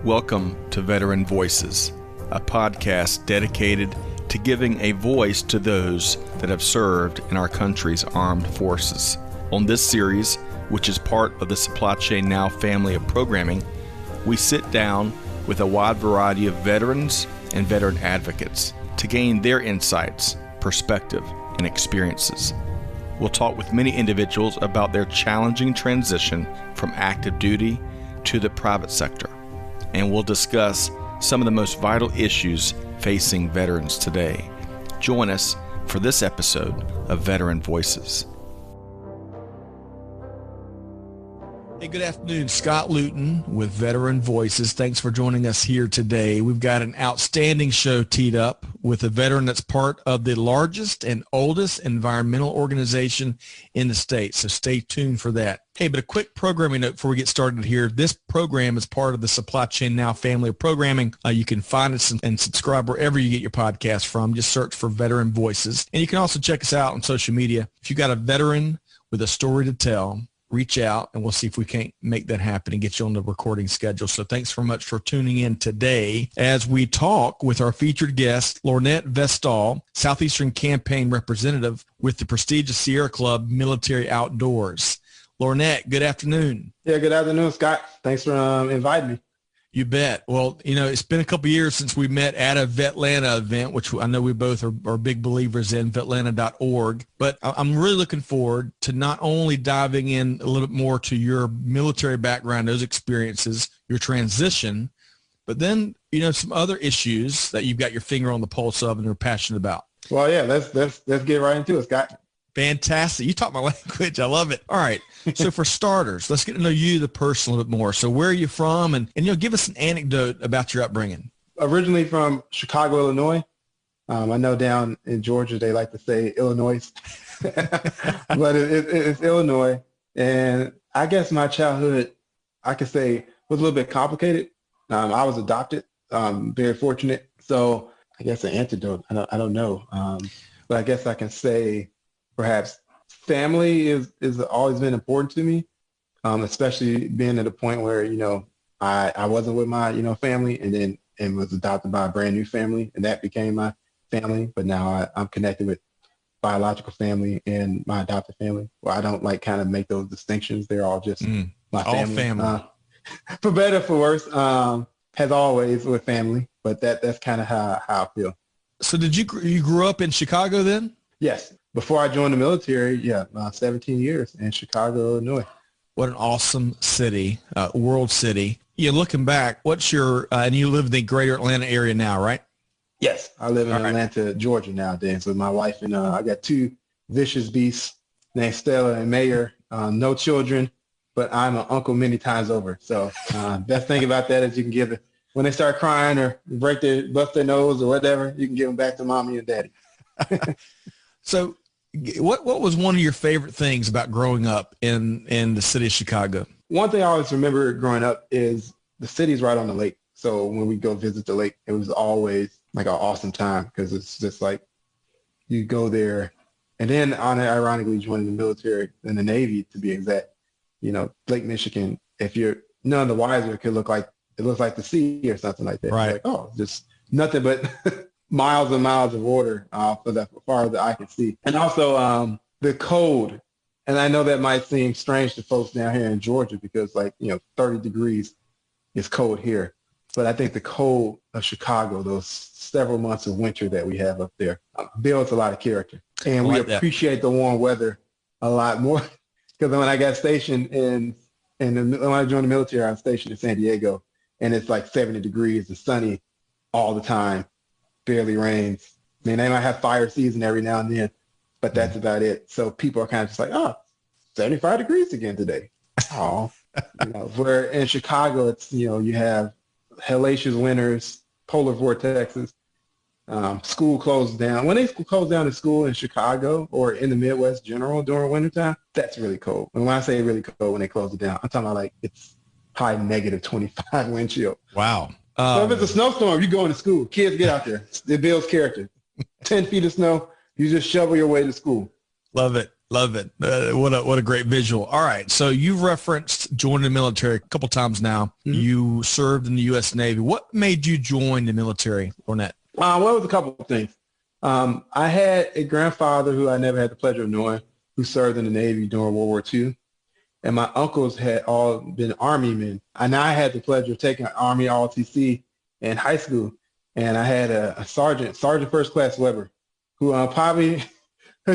Welcome to Veteran Voices, a podcast dedicated to giving a voice to those that have served in our country's armed forces. On this series, which is part of the Supply Chain Now family of programming, we sit down with a wide variety of veterans and veteran advocates to gain their insights, perspective, and experiences. We'll talk with many individuals about their challenging transition from active duty to the private sector, and we'll discuss some of the most vital issues facing veterans today. Join us for this episode of Veteran Voices. Hey, good afternoon. Scott Luton with Veteran Voices. Thanks for joining us here today. We've got an outstanding show teed up with a veteran that's part of the largest and oldest environmental organization in the state, so stay tuned for that. Hey, but a quick programming note before we get started here. This program is part of the Supply Chain Now family of programming. You can find us and subscribe wherever you get your podcast from. Just search for Veteran Voices. And you can also check us out on social media. If you got a veteran with a story to tell, reach out and we'll see if we can't make that happen and get you on the recording schedule. So thanks very much for tuning in today as we talk with our featured guest, Lornett Vestal, Southeastern Campaign Representative with the prestigious Sierra Club Military Outdoors. Lornett, good afternoon. Yeah, good afternoon, Scott. Thanks for inviting me. You bet. Well, you know, it's been a couple of years since we met at a Vetlanta event, which I know we both are big believers in, vetlanta.org. But I'm really looking forward to not only diving in a little bit more to your military background, those experiences, your transition, but then, you know, some other issues that you've got your finger on the pulse of and are passionate about. Well, yeah, let's get right into it, Scott. Fantastic. You talk my language. I love it. All right. So for starters, let's get to know you, the person, a little bit more. So where are you from? And you know, give us an anecdote about your upbringing. Originally from Chicago, Illinois. I know down in Georgia, they like to say Illinois, but it's Illinois. And I guess my childhood, I could say, was a little bit complicated. I was adopted, very fortunate. So I guess an antidote, I don't know. But I guess I can say perhaps family is always been important to me, especially being at a point where, you know, I wasn't with my, you know, family and was adopted by a brand new family, and that became my family. But now I'm connected with biological family and my adopted family. Well, I don't like kind of make those distinctions. They're all just my family. All family. For better, for worse, as always with family, but that's kind of how I feel. So did you grew up in Chicago then? Yes. Before I joined the military, 17 years in Chicago, Illinois. What an awesome city, world city. You're looking back, what's your, and you live in the greater Atlanta area now, right? Yes, I live in Atlanta, Georgia nowadays with my wife, and I got two vicious beasts named Stella and Mayor. No children, but I'm an uncle many times over. So best thing about that is you can give it, when they start crying or bust their nose or whatever, you can give them back to mommy and daddy. So what was one of your favorite things about growing up in the city of Chicago? One thing I always remember growing up is the city's right on the lake. So when we go visit the lake, it was always like an awesome time because it's just like you go there. And then ironically joining the military and the Navy, to be exact, you know, Lake Michigan, if you're none the wiser, it looks like the sea or something like that. Right. Like, oh, just nothing but miles and miles of water for the far as I can see. And also the cold. And I know that might seem strange to folks down here in Georgia because, like, you know, 30 degrees is cold here. But I think the cold of Chicago, those several months of winter that we have up there, builds a lot of character. And we appreciate the warm weather a lot more. Because when I got stationed when I joined the military, I was stationed in San Diego, and it's like 70 degrees and sunny all the time. Barely rains. I mean, they might have fire season every now and then, but that's about it. So people are kind of just like, oh, 75 degrees again today. Oh, you know, where in Chicago, it's, you know, you have hellacious winters, polar vortexes, school closed down. When they close down the school in Chicago or in the Midwest general during wintertime, that's really cold. And when I say really cold, when they close it down, I'm talking about like it's high negative 25 wind chill. Wow. So if it's a snowstorm, you go into school. Kids, get out there. It builds character. 10 feet of snow, you just shovel your way to school. Love it. Love it. What a great visual. All right. So you've referenced joining the military a couple times now. Mm-hmm. You served in the U.S. Navy. What made you join the military, Lornett? Well, it was a couple of things. I had a grandfather who I never had the pleasure of knowing who served in the Navy during World War II. And my uncles had all been Army men. And I had the pleasure of taking Army ROTC in high school. And I had a Sergeant First Class Weber, who probably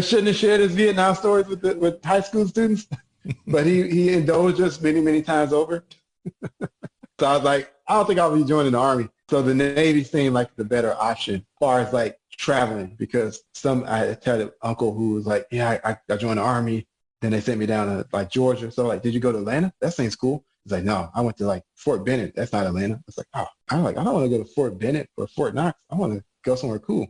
shouldn't have shared his Vietnam stories with high school students, but he indulged us many, many times over. So I was like, I don't think I'll be joining the Army. So the Navy seemed like the better option as far as like traveling, because I had an uncle who was like, yeah, I joined the Army. Then they sent me down to like Georgia. So like, did you go to Atlanta? That seems cool. He's like, no, I went to like Fort Benning. That's not Atlanta. It's like, oh, I'm like, I don't want to go to Fort Benning or Fort Knox. I want to go somewhere cool.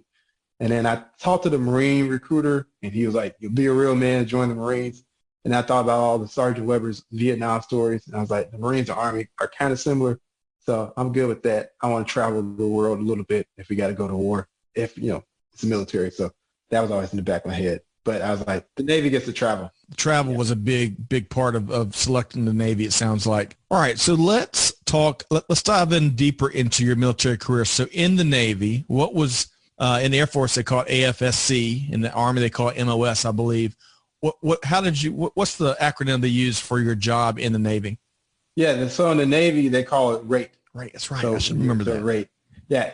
And then I talked to the Marine recruiter, and he was like, you'll be a real man, join the Marines. And I thought about all the Sergeant Weber's Vietnam stories. And I was like, the Marines and Army are kind of similar. So I'm good with that. I want to travel the world a little bit if we got to go to war, if, it's the military. So that was always in the back of my head. But I was like, the Navy gets to travel. Travel was a big part of selecting the Navy, it sounds like. All right, so let's dive in deeper into your military career. So in the Navy, what was, in the Air Force, they call it AFSC. In the Army, they call it MOS, I believe. What's the acronym they use for your job in the Navy? Yeah, so in the Navy, they call it rate. Right, that's right. So, I should remember that. Rate. Yeah.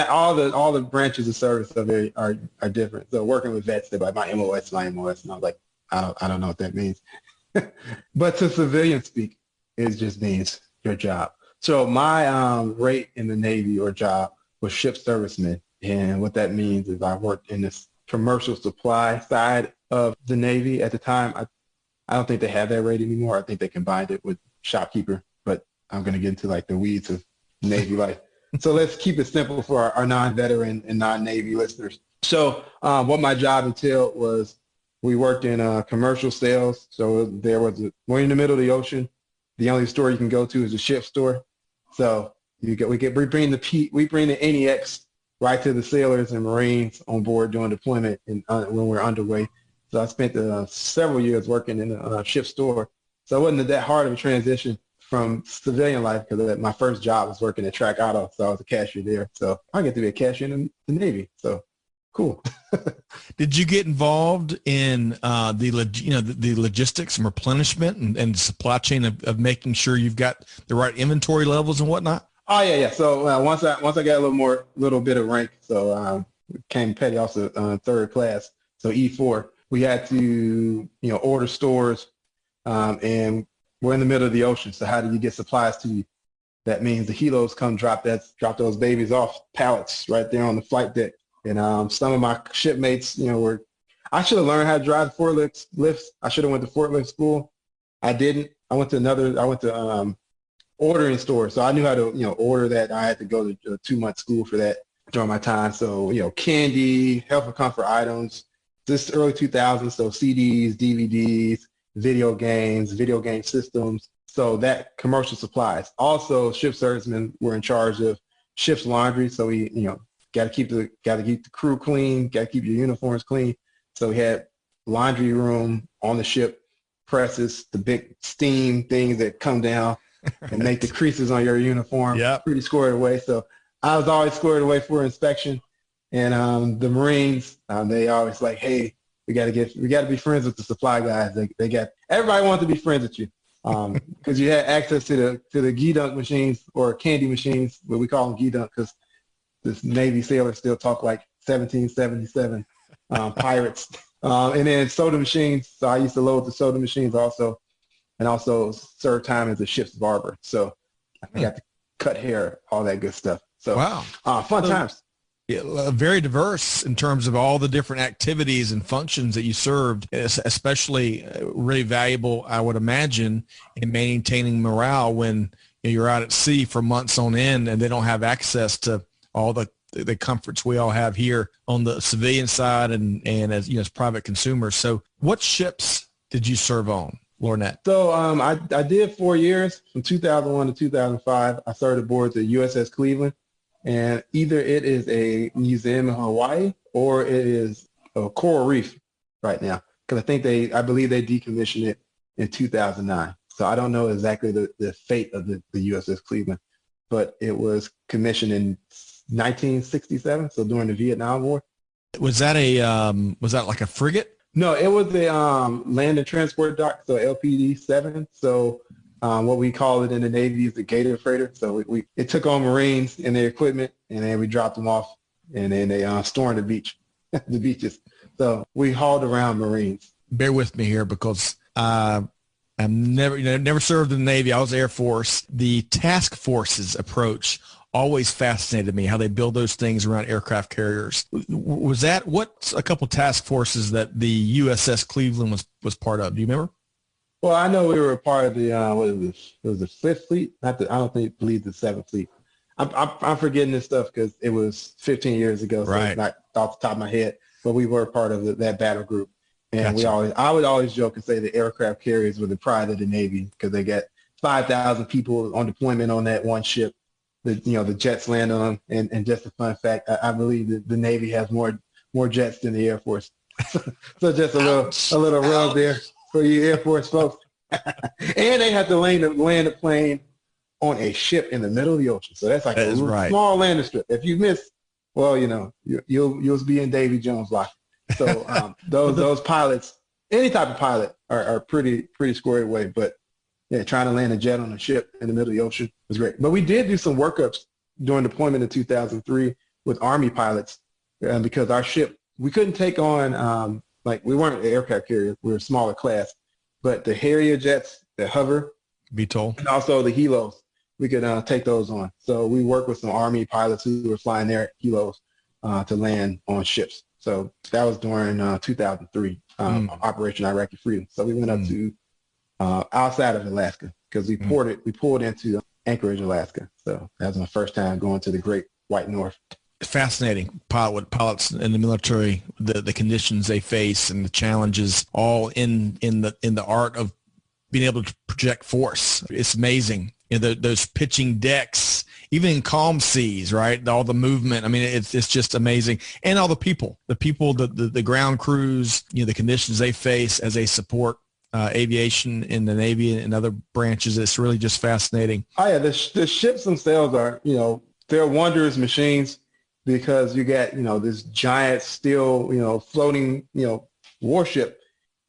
All the branches of service are different. So working with vets, they're like, my MOS. And I was like, I don't know what that means. But to civilian speak, it just means your job. So my rate in the Navy or job was ship serviceman. And what that means is I worked in this commercial supply side of the Navy at the time. I don't think they have that rate anymore. I think they combined it with shopkeeper, but I'm going to get into like the weeds of Navy life. So let's keep it simple for our non-veteran and non-Navy listeners. So what my job entailed was we worked in commercial sales. So we're in the middle of the ocean. The only store you can go to is a ship store. So we bring the NEX right to the sailors and Marines on board during deployment and when we're underway. So I spent several years working in a ship store. So it wasn't that hard of a transition from civilian life, because my first job was working at Track Auto, so I was a cashier there. So I get to be a cashier in the Navy. So cool. Did you get involved in the logistics and replenishment and supply chain of making sure you've got the right inventory levels and whatnot? Oh yeah. So once I got a little bit of rank, so became petty officer third class, so E4. We had to order stores, and we're in the middle of the ocean, so how do you get supplies to you? That means the helos come drop those babies off pallets right there on the flight deck. And some of my shipmates, I should have learned how to drive forklifts. I should have went to forklift school. I didn't. I went to ordering stores, so I knew how to order that. I had to go to a 2-month school for that during my time. So candy, health and comfort items. This early 2000s, so CDs, DVDs. Video game systems, so that commercial supplies. Also, ship servicemen were in charge of ship's laundry, so we got to keep the crew clean, got to keep your uniforms clean. So we had laundry room on the ship, presses, the big steam things that come down and make the creases on your uniform pretty squared away. So I was always squared away for inspection. And the Marines, they always like, hey, we got to be friends with the supply guys. Everybody wants to be friends with you, because you had access to the G-Dunk machines or candy machines, but we call them G-Dunk because this Navy sailors still talk like 1777 pirates. And then soda machines. So I used to load the soda machines also, and also serve time as a ship's barber. So I got to cut hair, all that good stuff. So wow, fun times. Yeah, very diverse in terms of all the different activities and functions that you served, especially really valuable, I would imagine, in maintaining morale when you're out at sea for months on end and they don't have access to all the comforts we all have here on the civilian side and as private consumers. So what ships did you serve on, Lornett? So I did 4 years, from 2001 to 2005. I served aboard the USS Cleveland. And either it is a museum in Hawaii or it is a coral reef right now. because I believe they decommissioned it in 2009. So I don't know exactly the fate of the USS Cleveland, but it was commissioned in 1967, so during the Vietnam War. Was that like a frigate? No, it was a land and transport dock, so LPD-7. So what we call it in the Navy is the Gator freighter. So it took on Marines and their equipment, and then we dropped them off, and then they stormed the beach, the beaches. So we hauled around Marines. Bear with me here because I'm never served in the Navy. I was Air Force. The task forces approach always fascinated me, how they build those things around aircraft carriers. Was that what a couple task forces that the USS Cleveland was part of? Do you remember? Well, I know we were a part of the it was the Fifth Fleet. I don't believe the Seventh Fleet. I'm forgetting this stuff because it was 15 years ago, so it's not off the top of my head. But we were part of that battle group, and gotcha. I would always joke and say the aircraft carriers were the pride of the Navy because they got 5,000 people on deployment on that one ship. The jets land on them, and just a fun fact, I believe that the Navy has more jets than the Air Force. So just a little rub there for you Air Force folks. And they have to land a plane on a ship in the middle of the ocean. So that's like a small landing strip. If you miss, well, you'll be in Davy Jones' locker. So those pilots, any type of pilot, are pretty squared away. But yeah, trying to land a jet on a ship in the middle of the ocean was great. But we did do some workups during deployment in 2003 with Army pilots because our ship, we couldn't take on, we weren't an aircraft carrier, we were a smaller class, but the Harrier jets that hover, VTOL, and also the helos, we could take those on. So we worked with some Army pilots who were flying their helos to land on ships. So that was during 2003, Operation Iraqi Freedom. So we went up to outside of Alaska because we pulled into Anchorage, Alaska. So that was my first time going to the Great White North. Fascinating. Pilots in the military, the conditions they face and the challenges, all in the art of being able to project force. It's amazing. Those pitching decks, even in calm seas, right? All the movement. I mean, it's just amazing. And all the people, the ground crews, the conditions they face as they support aviation in the Navy and other branches. It's really just fascinating. Oh yeah, the ships themselves are, they're wondrous machines because you got, this giant steel, floating, warship,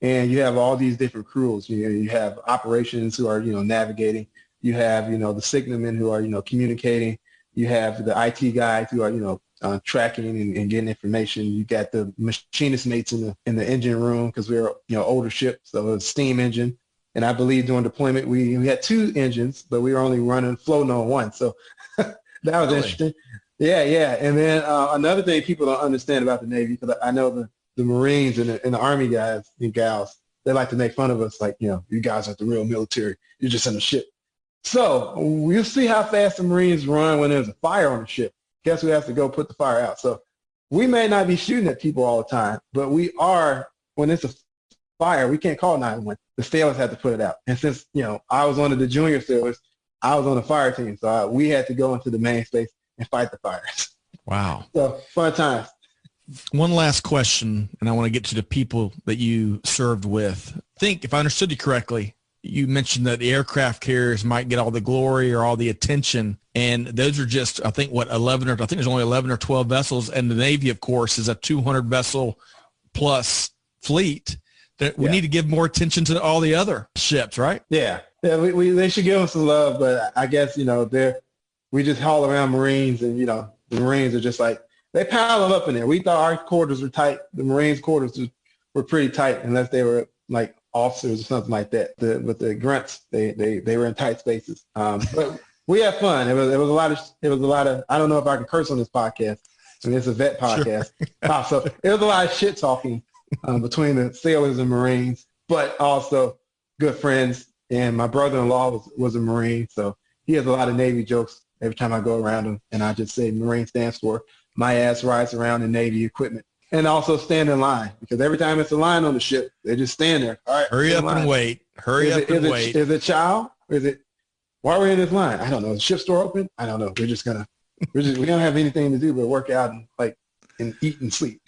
and you have all these different crews. You have operations who are, navigating. You have, the signalmen who are, communicating. You have the IT guys who are, tracking and getting information. You got the machinist mates in the engine room because we were, older ship, so it was steam engine. And I believe during deployment we had 2 engines, but we were only floating on one. So that was interesting. Yeah. And then another thing people don't understand about the Navy, because I know the Marines and the Army guys and gals, they like to make fun of us, like, you guys are the real military. You're just on the ship. So we'll see how fast the Marines run when there's a fire on the ship. Guess who has to go put the fire out? So we may not be shooting at people all the time, but we are, when it's a fire, we can't call 911. The sailors have to put it out. And since, I was one of the junior sailors, I was on the fire team. So we had to go into the main space and fight the fires. Wow. So fun times. One last question, and I want to get to the people that you served with. I think, if I understood you correctly, you mentioned that the aircraft carriers might get all the glory or all the attention, and those are just, I think, I think there's only 11 or 12 vessels, and the Navy, of course, is a 200 vessel plus fleet. That we need to give more attention to all the other ships, right? Yeah. They should give them some love, but I guess we just haul around Marines, and the Marines are just like, they pile them up in there. We thought our quarters were tight. The Marines' quarters were pretty tight, unless they were like officers or something like that. But the grunts, they were in tight spaces. But we had fun. It was a lot of. I don't know if I can curse on this podcast. I mean, it's a vet podcast. Sure. So it was a lot of shit talking between the sailors and Marines, but also good friends. And my brother-in-law was a Marine, so he has a lot of Navy jokes every time I go around him. And I just say Marine stands for my ass rides around in Navy equipment. And also stand in line, because every time it's a line on the ship, they just stand there. All right, hurry up and wait. Hurry up and wait. Is it chow? Or is it, why are we in this line? I don't know. Is the ship store open? I don't know. We don't have anything to do but work out and eat and sleep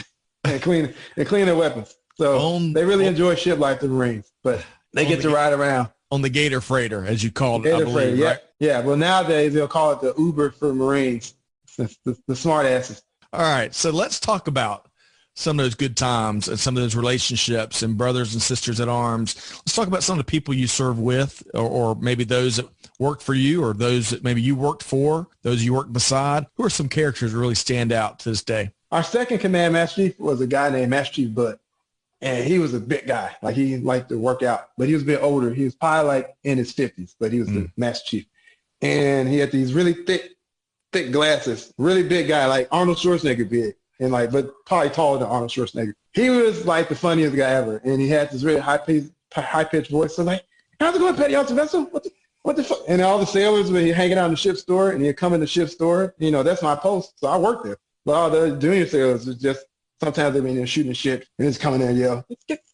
and clean their weapons. So they really enjoy ship life, the Marines, but they get to ride around. On the Gator Freighter, as you called it, I Gator believe, Freighter, right? Yeah. Well, nowadays they'll call it the Uber for Marines, the smart asses. All right. So let's talk about some of those good times and some of those relationships and brothers and sisters at arms. Let's talk about some of the people you serve with, or maybe those that worked for you, or those that maybe you worked for, those you worked beside. Who are some characters that really stand out to this day? Our second command master chief was a guy named Master Chief Bud. And he was a big guy. Like, he liked to work out, but he was a bit older. He was probably like in his 50s, but he was the master chief. And he had these really thick glasses, really big guy, like Arnold Schwarzenegger big, and like, but probably taller than Arnold Schwarzenegger. He was like the funniest guy ever. And he had this really high-pitched voice. So like, how's it going, Petty Officer Vessel? What the fuck? And all the sailors were hanging out in the ship's store, and he'd come in the ship's store. You know, that's my post. So I worked there. But all the junior sailors was just, sometimes they've been there shooting shit, and just coming in and yell,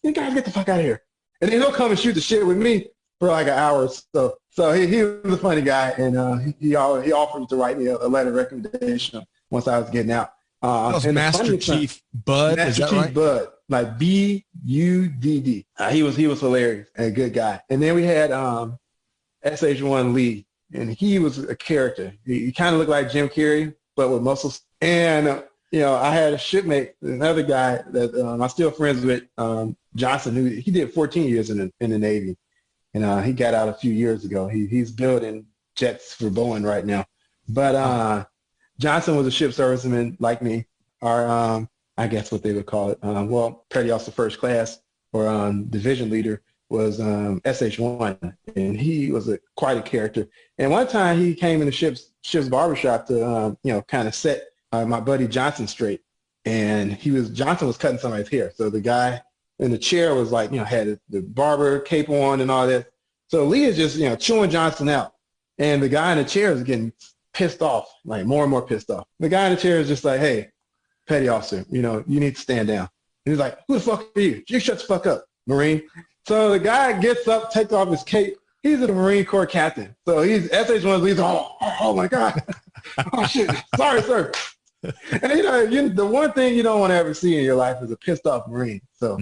you guys get the fuck out of here. And then he'll come and shoot the shit with me for like an hour or so. So he was a funny guy, and he offered to write me a letter of recommendation once I was getting out. That was Master Chief Bud, is that right? Master Chief Bud, like B-U-D-D. He was hilarious and a good guy. And then we had SH-1 Lee, and he was a character. He kind of looked like Jim Carrey, but with muscles. And you know, I had a shipmate, another guy that I'm still friends with, Johnson, who he did 14 years in the Navy, and he got out a few years ago. He's building jets for Boeing right now. But Johnson was a ship serviceman like me, or I guess what they would call it. Well, Petty Officer First Class, or division leader was SH-1, and he was quite a character. And one time he came in the ship's barbershop to kind of set my buddy Johnson straight, and Johnson was cutting somebody's hair. So the guy in the chair was like, had the barber cape on and all that. So Lee is just, chewing Johnson out, and the guy in the chair is getting pissed off, like more and more pissed off. The guy in the chair is just like, hey, Petty Officer, you need to stand down. And he's like, who the fuck are you? You shut the fuck up, Marine. So the guy gets up, takes off his cape. He's a Marine Corps captain. So he's SH-1 Lee's, oh my God. Oh shit, sorry, sir. And the one thing you don't want to ever see in your life is a pissed off Marine. So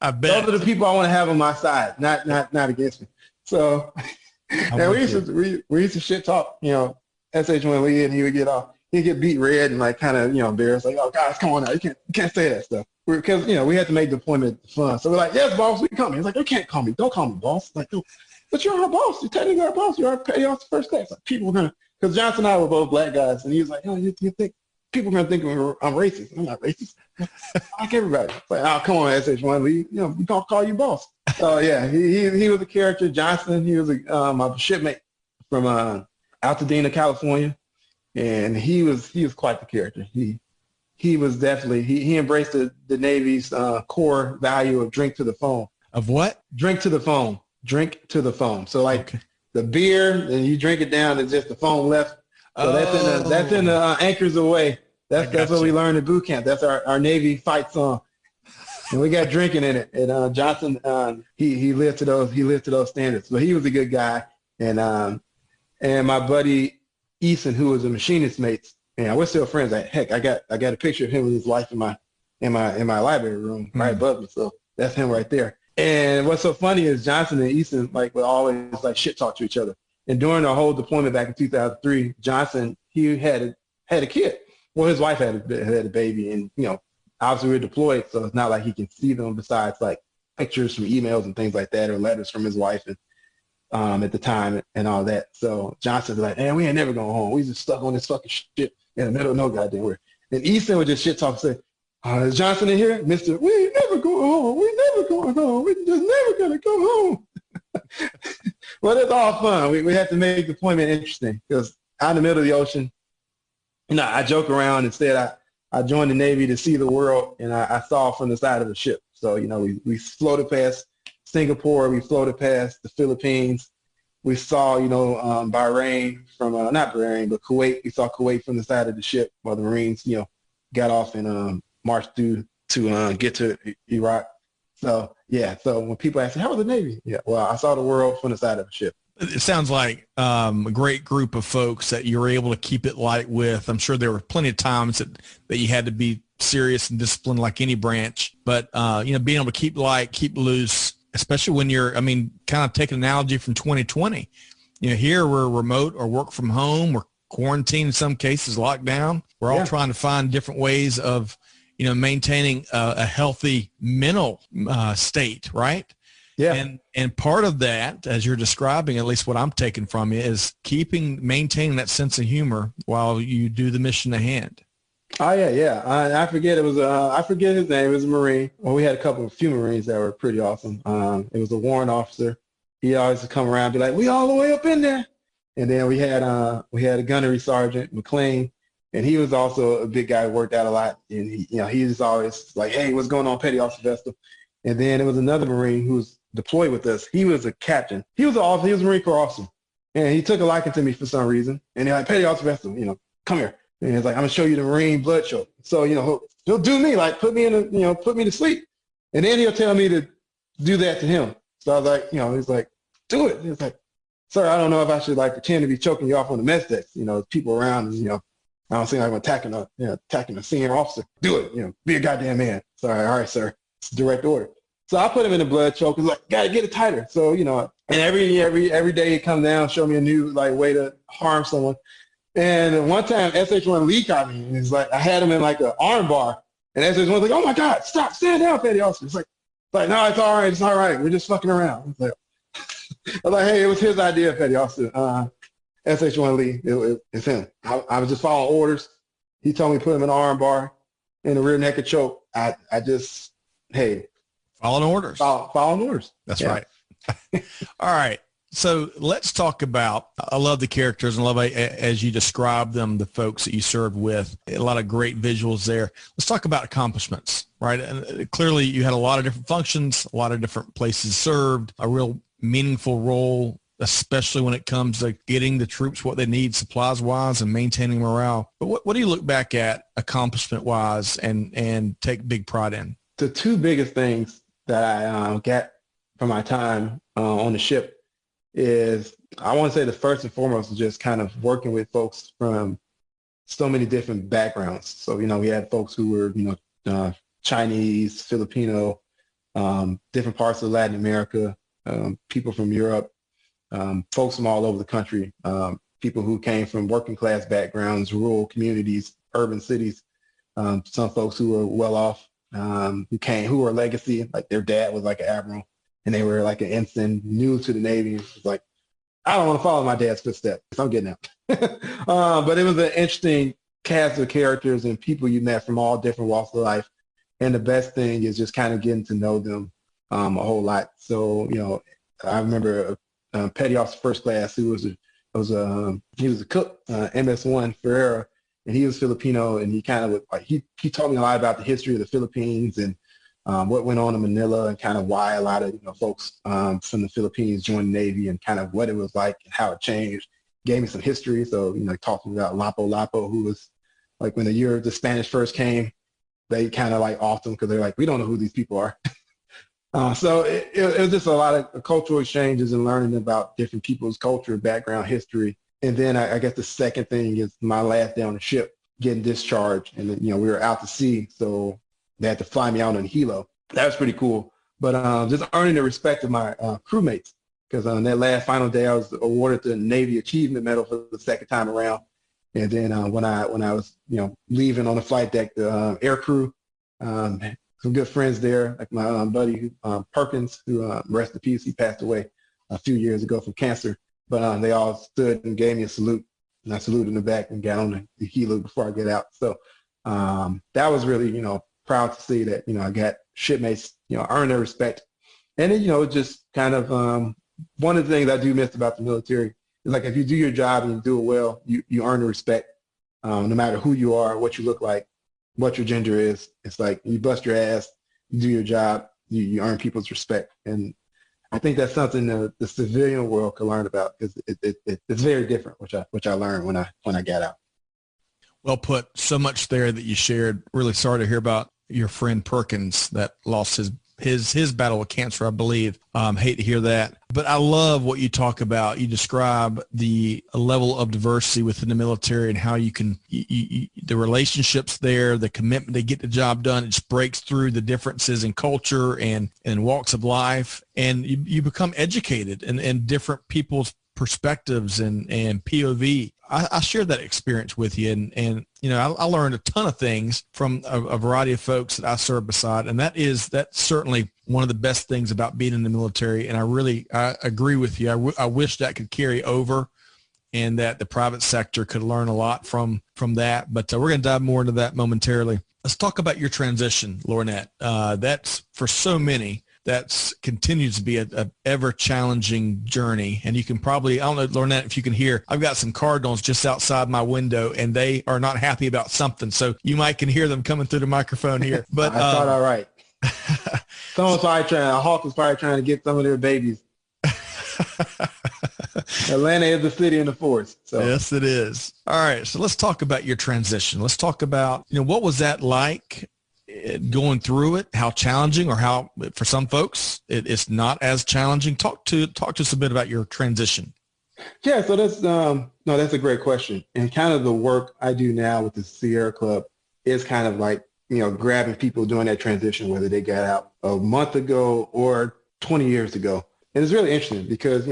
I bet those are the people I want to have on my side, not against me. So and we used to shit talk, SH-1 Lee, and he'd get beat red and like kind of embarrassed, like, oh guys, come on now, you can't say that stuff. Because we had to make deployment fun. So we're like, yes, boss, we coming. He's like, you can't call me, don't call me boss. Like, but you're our boss. You're technically our boss. You're our Petty Officer First Class. Like, people are gonna. Because Johnson and I were both black guys, and he was like, oh, you think people are going to think I'm racist? I'm not racist. Like everybody. Like, oh, come on, SH-1 Lee. We going to call you boss. So, yeah, he was a character. Johnson, he was my shipmate from Altadena, California, and he was quite the character. He was definitely, he embraced the Navy's core value of drink to the foam. Of what? Drink to the foam. Drink to the foam. So, like, okay. The beer, and you drink it down, it's just the foam left. So that's in the Anchors Away. That's what we learned in boot camp. That's our Navy fight song, and we got drinking in it. And Johnson, he lived to those standards. But he was a good guy, and my buddy Eason, who was a machinist mate, and we're still friends. Heck, I got a picture of him with his wife in my library room right above me. So that's him right there. And what's so funny is Johnson and Easton would always like shit talk to each other. And during the whole deployment back in 2003, Johnson, he had a kid. Well, his wife had a baby, and obviously we're deployed, so it's not like he can see them besides like pictures from emails and things like that, or letters from his wife and at the time and all that. So Johnson's like, man, we ain't never going home. We just stuck on this fucking shit in the middle of no goddamn where. And Easton would just shit talk and say, is Johnson in here? Mr. We ain't never going home. We never going home. We just never going to go home. But it's all fun. We have to make deployment interesting because out in the middle of the ocean, I joke around. Instead, I joined the Navy to see the world, and I saw from the side of the ship. So, we floated past Singapore. We floated past the Philippines. We saw, Bahrain from, not Bahrain, but Kuwait. We saw Kuwait from the side of the ship while the Marines, got off and marched through to get to Iraq. So, yeah. So when people ask me, how was the Navy? Yeah, well, I saw the world from the side of the ship. It sounds like a great group of folks that you were able to keep it light with. I'm sure there were plenty of times that you had to be serious and disciplined like any branch, but, being able to keep light, keep loose, especially when you're, kind of take an analogy from 2020, here we're remote or work from home, we're quarantined in some cases, locked down. We're all trying to find different ways of, maintaining a healthy mental state, right? Yeah. And part of that, as you're describing, at least what I'm taking from you, is maintaining that sense of humor while you do the mission at hand. Oh yeah. I forget I forget his name. It was a Marine. Well, we had a few Marines that were pretty awesome. It was a warrant officer. He always would come around and be like, "We all the way up in there." And then we had a gunnery sergeant, McLean, and he was also a big guy who worked out a lot. And he was always like, "Hey, what's going on, Petty Officer Vestal?" And then it was another Marine who was deployed with us. He was a captain. He was a Marine Corps officer, and he took a liking to me for some reason. And he's like, "Petty Officer Vestal, come here." And he's like, "I'm gonna show you the Marine blood choke." So he'll do me, like put me to sleep, and then he'll tell me to do that to him. So I was like, he's like, "Do it." He's like, "Sir, I don't know if I should pretend to be choking you off on the mess deck. There's people around, and I don't seem like I'm attacking a senior officer. Do it, be a goddamn man." Sorry, all right, sir. It's a direct order. So I put him in the blood choke. He's like, "Gotta get it tighter." So and every day he come down, show me a new way to harm someone. And one time SH1 Lee caught me, and he's like, I had him in an arm bar, and SH1 was like, "Oh my God, stop, stand down, Petty Officer." It's like, "No, it's all right, we're just fucking around." I was like, "Hey, it was his idea, Petty Officer." SH1 Lee, it's him. I was just following orders. He told me to put him in an arm bar, in a rear naked choke. I just, hey. Following orders. Following orders. That's right. All right. So let's talk about, I love the characters and love as you describe them, the folks that you served with, a lot of great visuals there. Let's talk about accomplishments, right? And clearly you had a lot of different functions, a lot of different places served, a real meaningful role, especially when it comes to getting the troops what they need supplies wise and maintaining morale. But what do you look back at accomplishment wise and take big pride in? The two biggest things that I got from my time on the ship is, I want to say the first and foremost is just kind of working with folks from so many different backgrounds. So, we had folks who were, Chinese, Filipino, different parts of Latin America, people from Europe, folks from all over the country, people who came from working class backgrounds, rural communities, urban cities, some folks who were well off, who were legacy, like their dad was like an admiral, and they were like an ensign, new to the Navy. It's like, I don't want to follow my dad's footsteps. I'm getting out. But it was an interesting cast of characters and people you met from all different walks of life. And the best thing is just kind of getting to know them a whole lot. So, I remember Petty Officer First Class, who he was a cook, MS1 Ferreira, and he was Filipino, and he kind of he taught me a lot about the history of the Philippines and what went on in Manila and kind of why a lot of folks from the Philippines joined the Navy and kind of what it was like and how it changed. Gave me some history. So, talking about Lapu-Lapu, who was when the year the Spanish first came, they kind of off them because they're like, we don't know who these people are. So it was just a lot of cultural exchanges and learning about different people's culture, background, history. And then I guess the second thing is my last day on the ship, getting discharged. And then, we were out to sea, so they had to fly me out on helo. That was pretty cool. But just earning the respect of my crewmates, because on that last final day, I was awarded the Navy Achievement Medal for the second time around. And then when I was leaving on the flight deck, the air crew, some good friends there, like my buddy Perkins, who rest in peace, he passed away a few years ago from cancer. But they all stood and gave me a salute, and I saluted in the back and got on the helo before I get out. So that was really, proud to see that, I got shipmates, earn their respect. And then, just kind of one of the things I do miss about the military is if you do your job and you do it well, you earn the respect, no matter who you are, what you look like, what your gender is. It's like you bust your ass, you do your job, you earn people's respect. And I think that's something the civilian world can learn about, because it's very different, which I learned when I got out. Well put. So much there that you shared. Really sorry to hear about your friend Perkins that lost his battle with cancer, I believe. Hate to hear that. But I love what you talk about. You describe the level of diversity within the military and how you can, the relationships there, the commitment to get the job done. It just breaks through the differences in culture and walks of life. And you become educated in different people's perspectives and POV. I share that experience with you. And you know, I learned a ton of things from a variety of folks that I serve beside. And that's certainly one of the best things about being in the military. And I agree with you. I wish that could carry over and that the private sector could learn a lot from that. But we're going to dive more into that momentarily. Let's talk about your transition, Lornett. That's for so many. That continues to be a ever challenging journey. And you can probably, I don't know, Lornett, if you can hear, I've got some cardinals just outside my window and they are not happy about something. So you might can hear them coming through the microphone here. But I thought, all right. Someone's probably a hawk was probably trying to get some of their babies. Atlanta is the city in the forest. So. Yes, it is. All right. So let's talk about your transition. Let's talk about, what was that like? Going through it, how challenging, or how for some folks it's not as challenging. Talk to us a bit about your transition. Yeah, so that's a great question. And kind of the work I do now with the Sierra Club is kind of like, grabbing people doing that transition, whether they got out a month ago or 20 years ago. And it's really interesting because,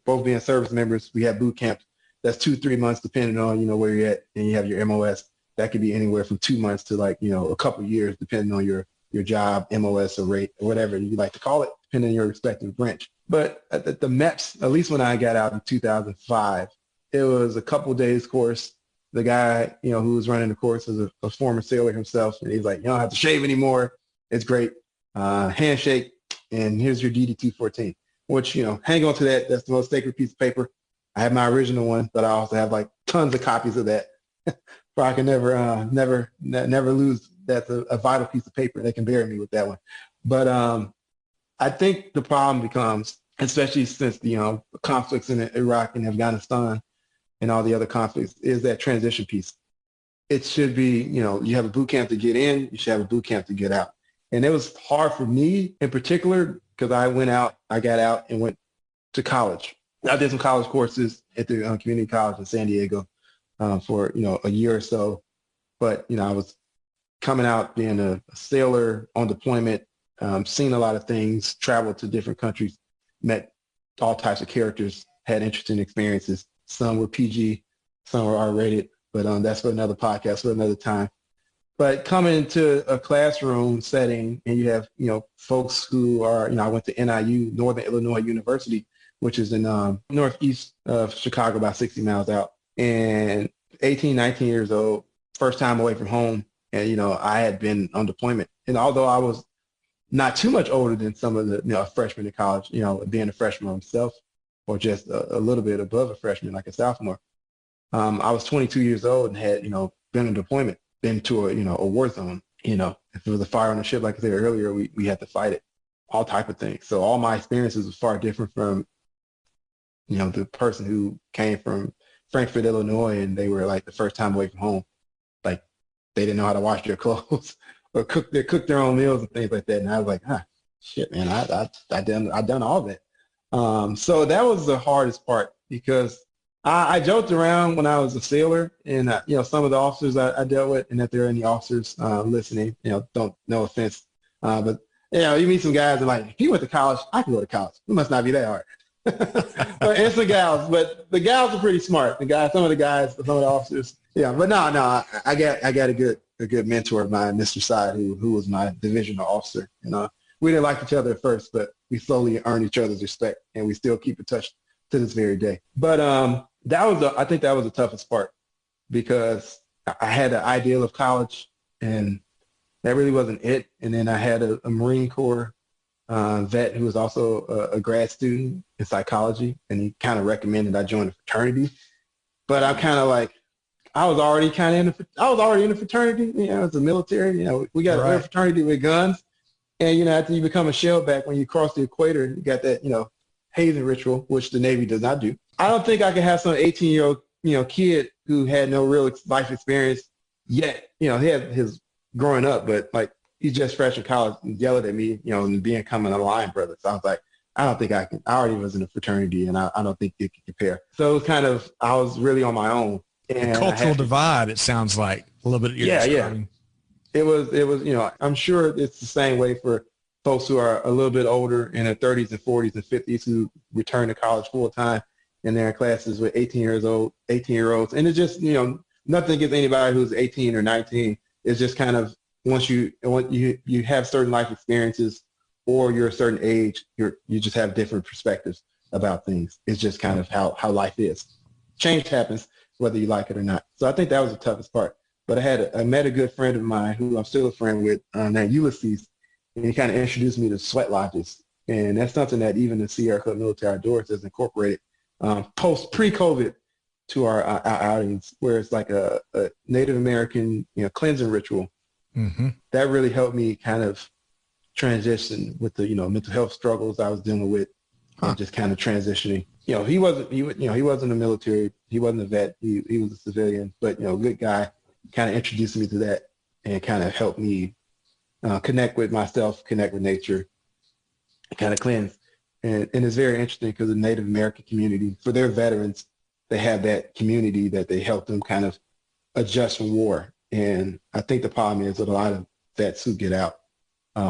both being service members, we have boot camps. That's 2-3 months, depending on, where you're at, and you have your MOS. That could be anywhere from 2 months to a couple of years, depending on your job, MOS or rate, or whatever you like to call it, depending on your respective branch. But at the MEPS, at least when I got out in 2005, it was a couple of days course. The guy, who was running the course was a former sailor himself. And he's like, you don't have to shave anymore. It's great. Handshake. And here's your DD-214, which, hang on to that. That's the most sacred piece of paper. I have my original one, but I also have tons of copies of that. So I can never lose. That's a vital piece of paper. They can bury me with that one. But I think the problem becomes, especially since the conflicts in Iraq and Afghanistan and all the other conflicts, is that transition piece. It should be, you have a boot camp to get in, you should have a boot camp to get out. And it was hard for me in particular because I got out and went to college. I did some college courses at the community college in San Diego. For a year or so, but I was coming out being a sailor on deployment, seen a lot of things, traveled to different countries, met all types of characters, had interesting experiences. Some were PG, some were R-rated, but that's for another podcast for another time. But coming into a classroom setting, and you have folks who are I went to NIU, Northern Illinois University, which is in northeast of Chicago, about 60 miles out. And 18, 19 years old, first time away from home. And, I had been on deployment. And although I was not too much older than some of the freshmen in college, being a freshman myself, or just a little bit above a freshman, like a sophomore, I was 22 years old and had, been on deployment, been to a war zone. If it was a fire on the ship, like I said earlier, we had to fight it, all type of things. So all my experiences was far different from, the person who came from Frankfort, Illinois, and they were the first time away from home. They didn't know how to wash their clothes or cook their own meals and things like that. And I was like, shit, man, I done all that. So that was the hardest part because I joked around when I was a sailor, and some of the officers I dealt with, and if there are any officers listening, no offense, but you meet some guys that are like, if you went to college, I could go to college. It must not be that hard. It's the gals, but the gals are pretty smart. Some of the officers, yeah. But no, I got a good mentor of mine, Mr. Side, who was my divisional officer. We didn't like each other at first, but we slowly earned each other's respect, and we still keep in touch to this very day. But I think that was the toughest part because I had an ideal of college, and that really wasn't it. And then I had a Marine Corps vet who was also a grad student in psychology, and he kind of recommended I join a fraternity. But I'm kind of like, I was already in a fraternity. It's the military. We got a fraternity with guns, and after you become a shellback, when you cross the equator, you got that hazing ritual, which the Navy does not do. I don't think I could have some 18-year-old kid who had no real life experience yet. He had his growing up, but he's just fresh in college and yelling at me, and becoming a line brother. So I was like, I don't think I can. I already was in a fraternity, and I don't think it can compare. So it was kind of, I was really on my own. And the cultural divide, it sounds like a little bit. Yeah. It was, I'm sure it's the same way for folks who are a little bit older in their 30s and 40s and 50s who return to college full time, and they're in classes with 18-year-olds. And it's just, nothing against anybody who's 18 or 19. It's just kind of, once you have certain life experiences, or you're a certain age, you just have different perspectives about things. It's just kind of how life is. Change happens whether you like it or not. So I think that was the toughest part. But I met a good friend of mine who I'm still a friend with, named Ulysses, and he kind of introduced me to sweat lodges. And that's something that even the Sierra Club Military Outdoors has incorporated pre-COVID to our outings, where it's like a Native American cleansing ritual. Mm-hmm. That really helped me kind of transition with the mental health struggles I was dealing with, and just kind of transitioning. He wasn't a military, he wasn't a vet, he was a civilian, but good guy. Kind of introduced me to that and kind of helped me connect with myself, connect with nature, kind of cleanse. And it's very interesting because the Native American community, for their veterans, they have that community that they help them kind of adjust from war. And I think the problem is that a lot of vets who get out,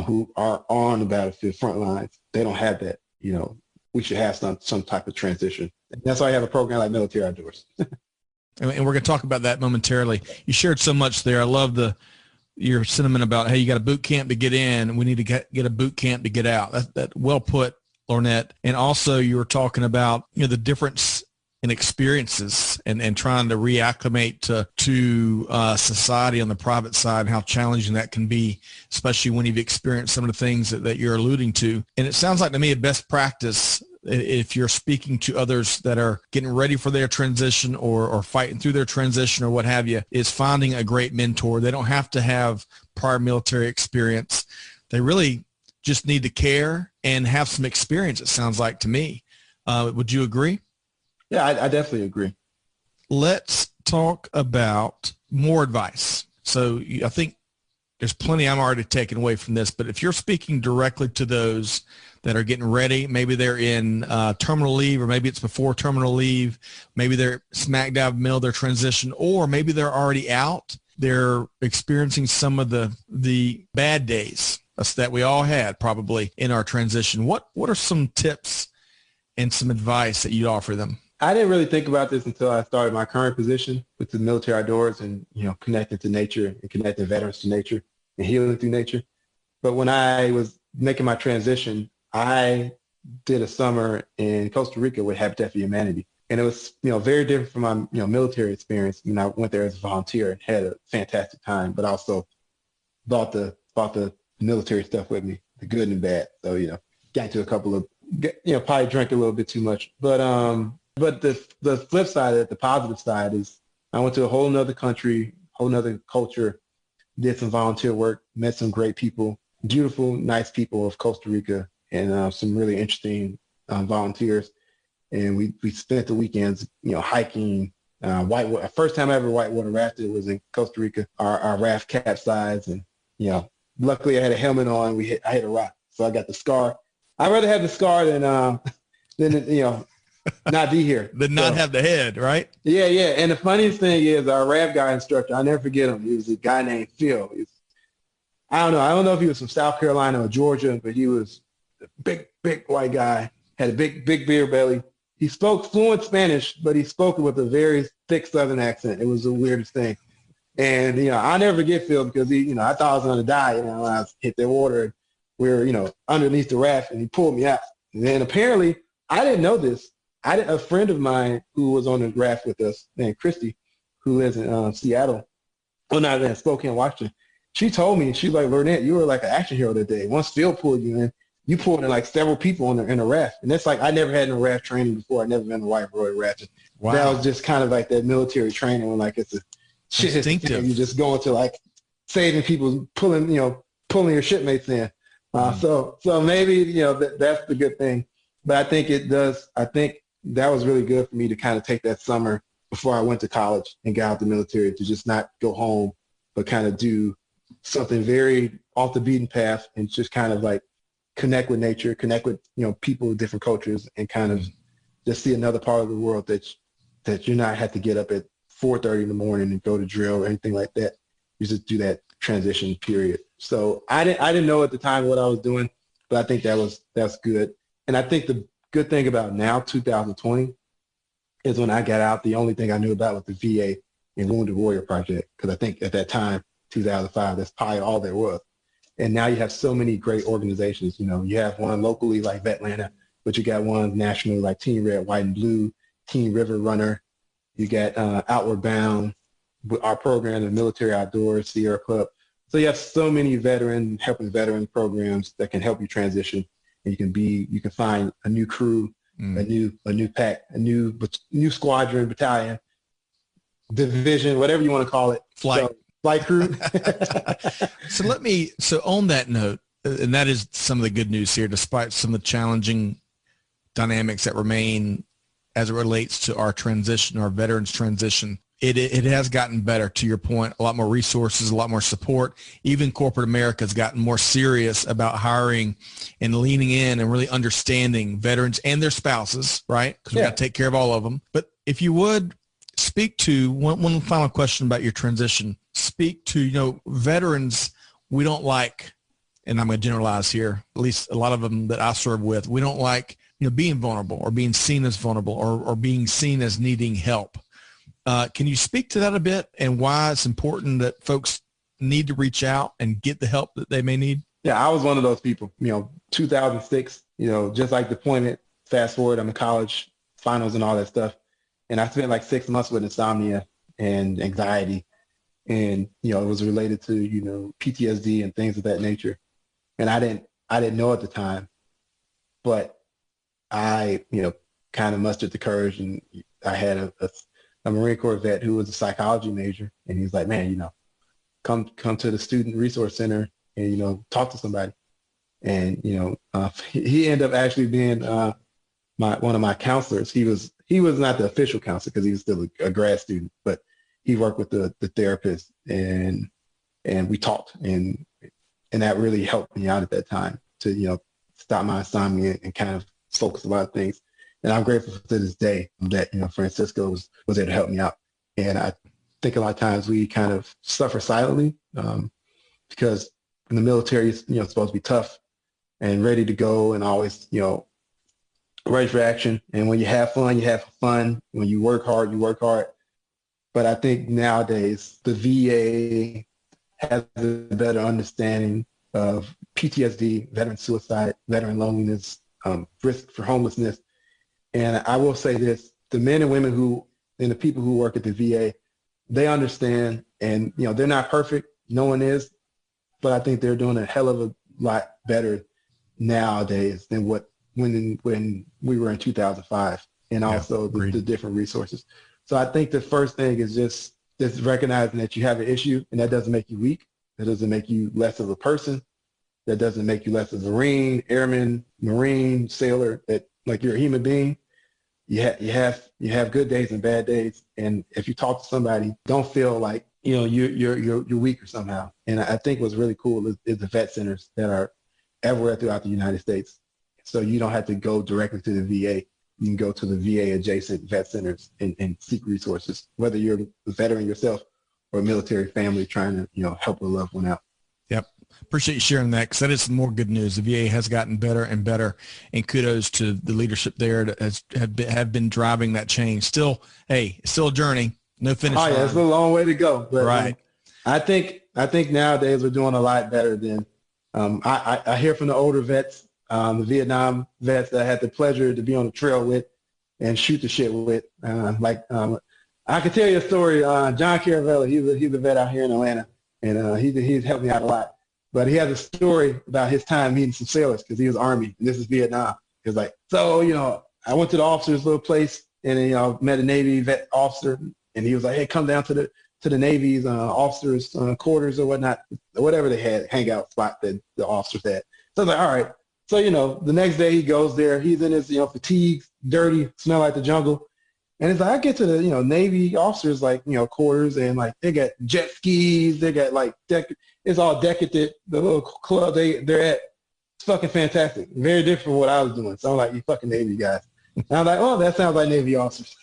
who are on the battlefield front lines, they don't have that. We should have some type of transition. And that's why I have a program like Military Outdoors. And we're going to talk about that momentarily. You shared so much there. I love your sentiment about, hey, you got a boot camp to get in. We need to get a boot camp to get out. That well put, Lornett. And also you were talking about, the difference in experiences and trying to reacclimate to society on the private side, and how challenging that can be, especially when you've experienced some of the things that you're alluding to. And it sounds like to me a best practice, if you're speaking to others that are getting ready for their transition or fighting through their transition or what have you, is finding a great mentor. They don't have to have prior military experience. They really just need to care and have some experience, it sounds like to me. Would you agree? Yeah, I definitely agree. Let's talk about more advice. So I think there's plenty I'm already taking away from this, but if you're speaking directly to those that are getting ready, maybe they're in terminal leave, or maybe it's before terminal leave, maybe they're smack dab in the middle of their transition, or maybe they're already out, they're experiencing some of the bad days that we all had probably in our transition. What are some tips and some advice that you'd offer them? I didn't really think about this until I started my current position with the Military Outdoors, and connecting to nature and connecting veterans to nature and healing through nature. But when I was making my transition, I did a summer in Costa Rica with Habitat for Humanity, and it was very different from my military experience. I went there as a volunteer and had a fantastic time, but also brought the military stuff with me, the good and the bad. So got into a couple of probably drank a little bit too much, but the flip side of it, the positive side, is I went to a whole nother country, whole nother culture, did some volunteer work, met some great people, beautiful, nice people of Costa Rica, and some really interesting volunteers. And we spent the weekends, hiking, whitewater. First time I ever whitewater rafted was in Costa Rica. Our raft capsized, and luckily I had a helmet on. I hit a rock, so I got the scar. I'd rather have the scar than not be here. Than not have the head, right? Yeah. And the funniest thing is our raft guy instructor, I'll never forget him. He was a guy named Phil. I don't know if he was from South Carolina or Georgia, but he was a big white guy, had a big beer belly. He spoke fluent Spanish, but he spoke it with a very thick Southern accent. It was the weirdest thing. And, I'll never forget Phil, because I thought I was going to die, when I hit the water. We were, underneath the raft, and he pulled me out. And then apparently, I didn't know this. A friend of mine who was on the raft with us, named Christy, who lives in Seattle, not in Spokane, Washington. She told me, she's like, Lornett, you were like an action hero that day. Once Phil pulled you in, you pulled in like several people in a raft. And that's like, I never had no raft training before. I never been a white road raft. Wow. That was just kind of like that military training when like it's a shit instinctive. You just going to like saving people, pulling your shipmates in. So maybe, that's the good thing. But I think that was really good for me to kind of take that summer before I went to college and got out the military, to just not go home, but kind of do something very off the beaten path, and just kind of connect with nature, connect with, people with different cultures, and kind of just see another part of the world that you're not have to get up at 4:30 in the morning and go to drill or anything like that. You just do that transition period. So I didn't know at the time what I was doing, but I think that's good. And I think the good thing about now, 2020, is when I got out, the only thing I knew about was the VA and Wounded Warrior Project, because I think at that time, 2005, that's probably all there was. And now you have so many great organizations. You have one locally like Vetlanta, but you got one nationally like Team Red, White, and Blue, Team River Runner. You got Outward Bound, our program, the Military Outdoors, Sierra Club. So you have so many helping veteran programs that can help you transition, and you can find a new crew, a new pack, a new squadron, battalion, division, whatever you want to call it. Flight crew. So on that note, and that is some of the good news here, despite some of the challenging dynamics that remain as it relates to our transition, our veterans transition, it has gotten better, to your point, a lot more resources, a lot more support. Even corporate America has gotten more serious about hiring and leaning in and really understanding veterans and their spouses, right? Because we got to take care of all of them. But if you would speak to one final question about your transition, speak to, veterans, we don't like, and I'm going to generalize here, at least a lot of them that I serve with, we don't like, being vulnerable or being seen as vulnerable or being seen as needing help. Can you speak to that a bit and why it's important that folks need to reach out and get the help that they may need? Yeah, I was one of those people, 2006, just like deployment, fast forward, I'm in college, finals and all that stuff. And I spent like 6 months with insomnia and anxiety. And, it was related to, PTSD and things of that nature. And I didn't know at the time, but I, kind of mustered the courage, and I had a Marine Corps vet who was a psychology major, and he was like, man, come to the Student Resource Center and, talk to somebody. And, he ended up actually being one of my counselors. He was not the official counselor because he was still a grad student, but he worked with the therapist, and we talked, and that really helped me out at that time to, stop my insomnia and kind of focus a lot of things. And I'm grateful to this day that, Francisco was there to help me out. And I think a lot of times we kind of suffer silently because in the military, it's, supposed to be tough and ready to go and always, ready for action. And when you have fun, you have fun. When you work hard, you work hard. But I think nowadays the VA has a better understanding of PTSD, veteran suicide, veteran loneliness, risk for homelessness. And I will say this, the men and women and the people who work at the VA, they understand, and, they're not perfect. No one is, but I think they're doing a hell of a lot better nowadays than when we were in 2005, and also the different resources. So I think the first thing is just recognizing that you have an issue, and that doesn't make you weak. That doesn't make you less of a person. That doesn't make you less of a Marine, Airman, Marine, sailor, that like you're a human being. You have good days and bad days. And if you talk to somebody, don't feel like, you're weak or somehow. And I think what's really cool is the vet centers that are everywhere throughout the United States. So you don't have to go directly to the VA. You can go to the VA adjacent vet centers and seek resources, whether you're a veteran yourself or a military family trying to, help a loved one out. Yep. Appreciate you sharing that, because that is some more good news. The VA has gotten better and better, and kudos to the leadership there that have been driving that change. Still, it's still a journey. No finish line. It's a long way to go. But, right. I think nowadays we're doing a lot better than I hear from the older vets, the Vietnam vets that I had the pleasure to be on the trail with and shoot the shit with. I could tell you a story. John Caravella, he's a vet out here in Atlanta, and he's helped me out a lot. But he has a story about his time meeting some sailors because he was Army, and this is Vietnam. He was like, I went to the officer's little place, and met a Navy vet officer, and he was like, hey, come down to the Navy's officers' quarters or whatnot, whatever they had, hangout spot that the officers had. So I was like, all right. So, the next day he goes there. He's in his, fatigues, dirty, smell like the jungle. And it's like, I get to the, Navy officers, quarters, and, they got jet skis. They got, it's all decadent, the little club they're at. It's fucking fantastic. Very different from what I was doing. So I'm like, you fucking Navy guys. And I'm like, oh, that sounds like Navy officers.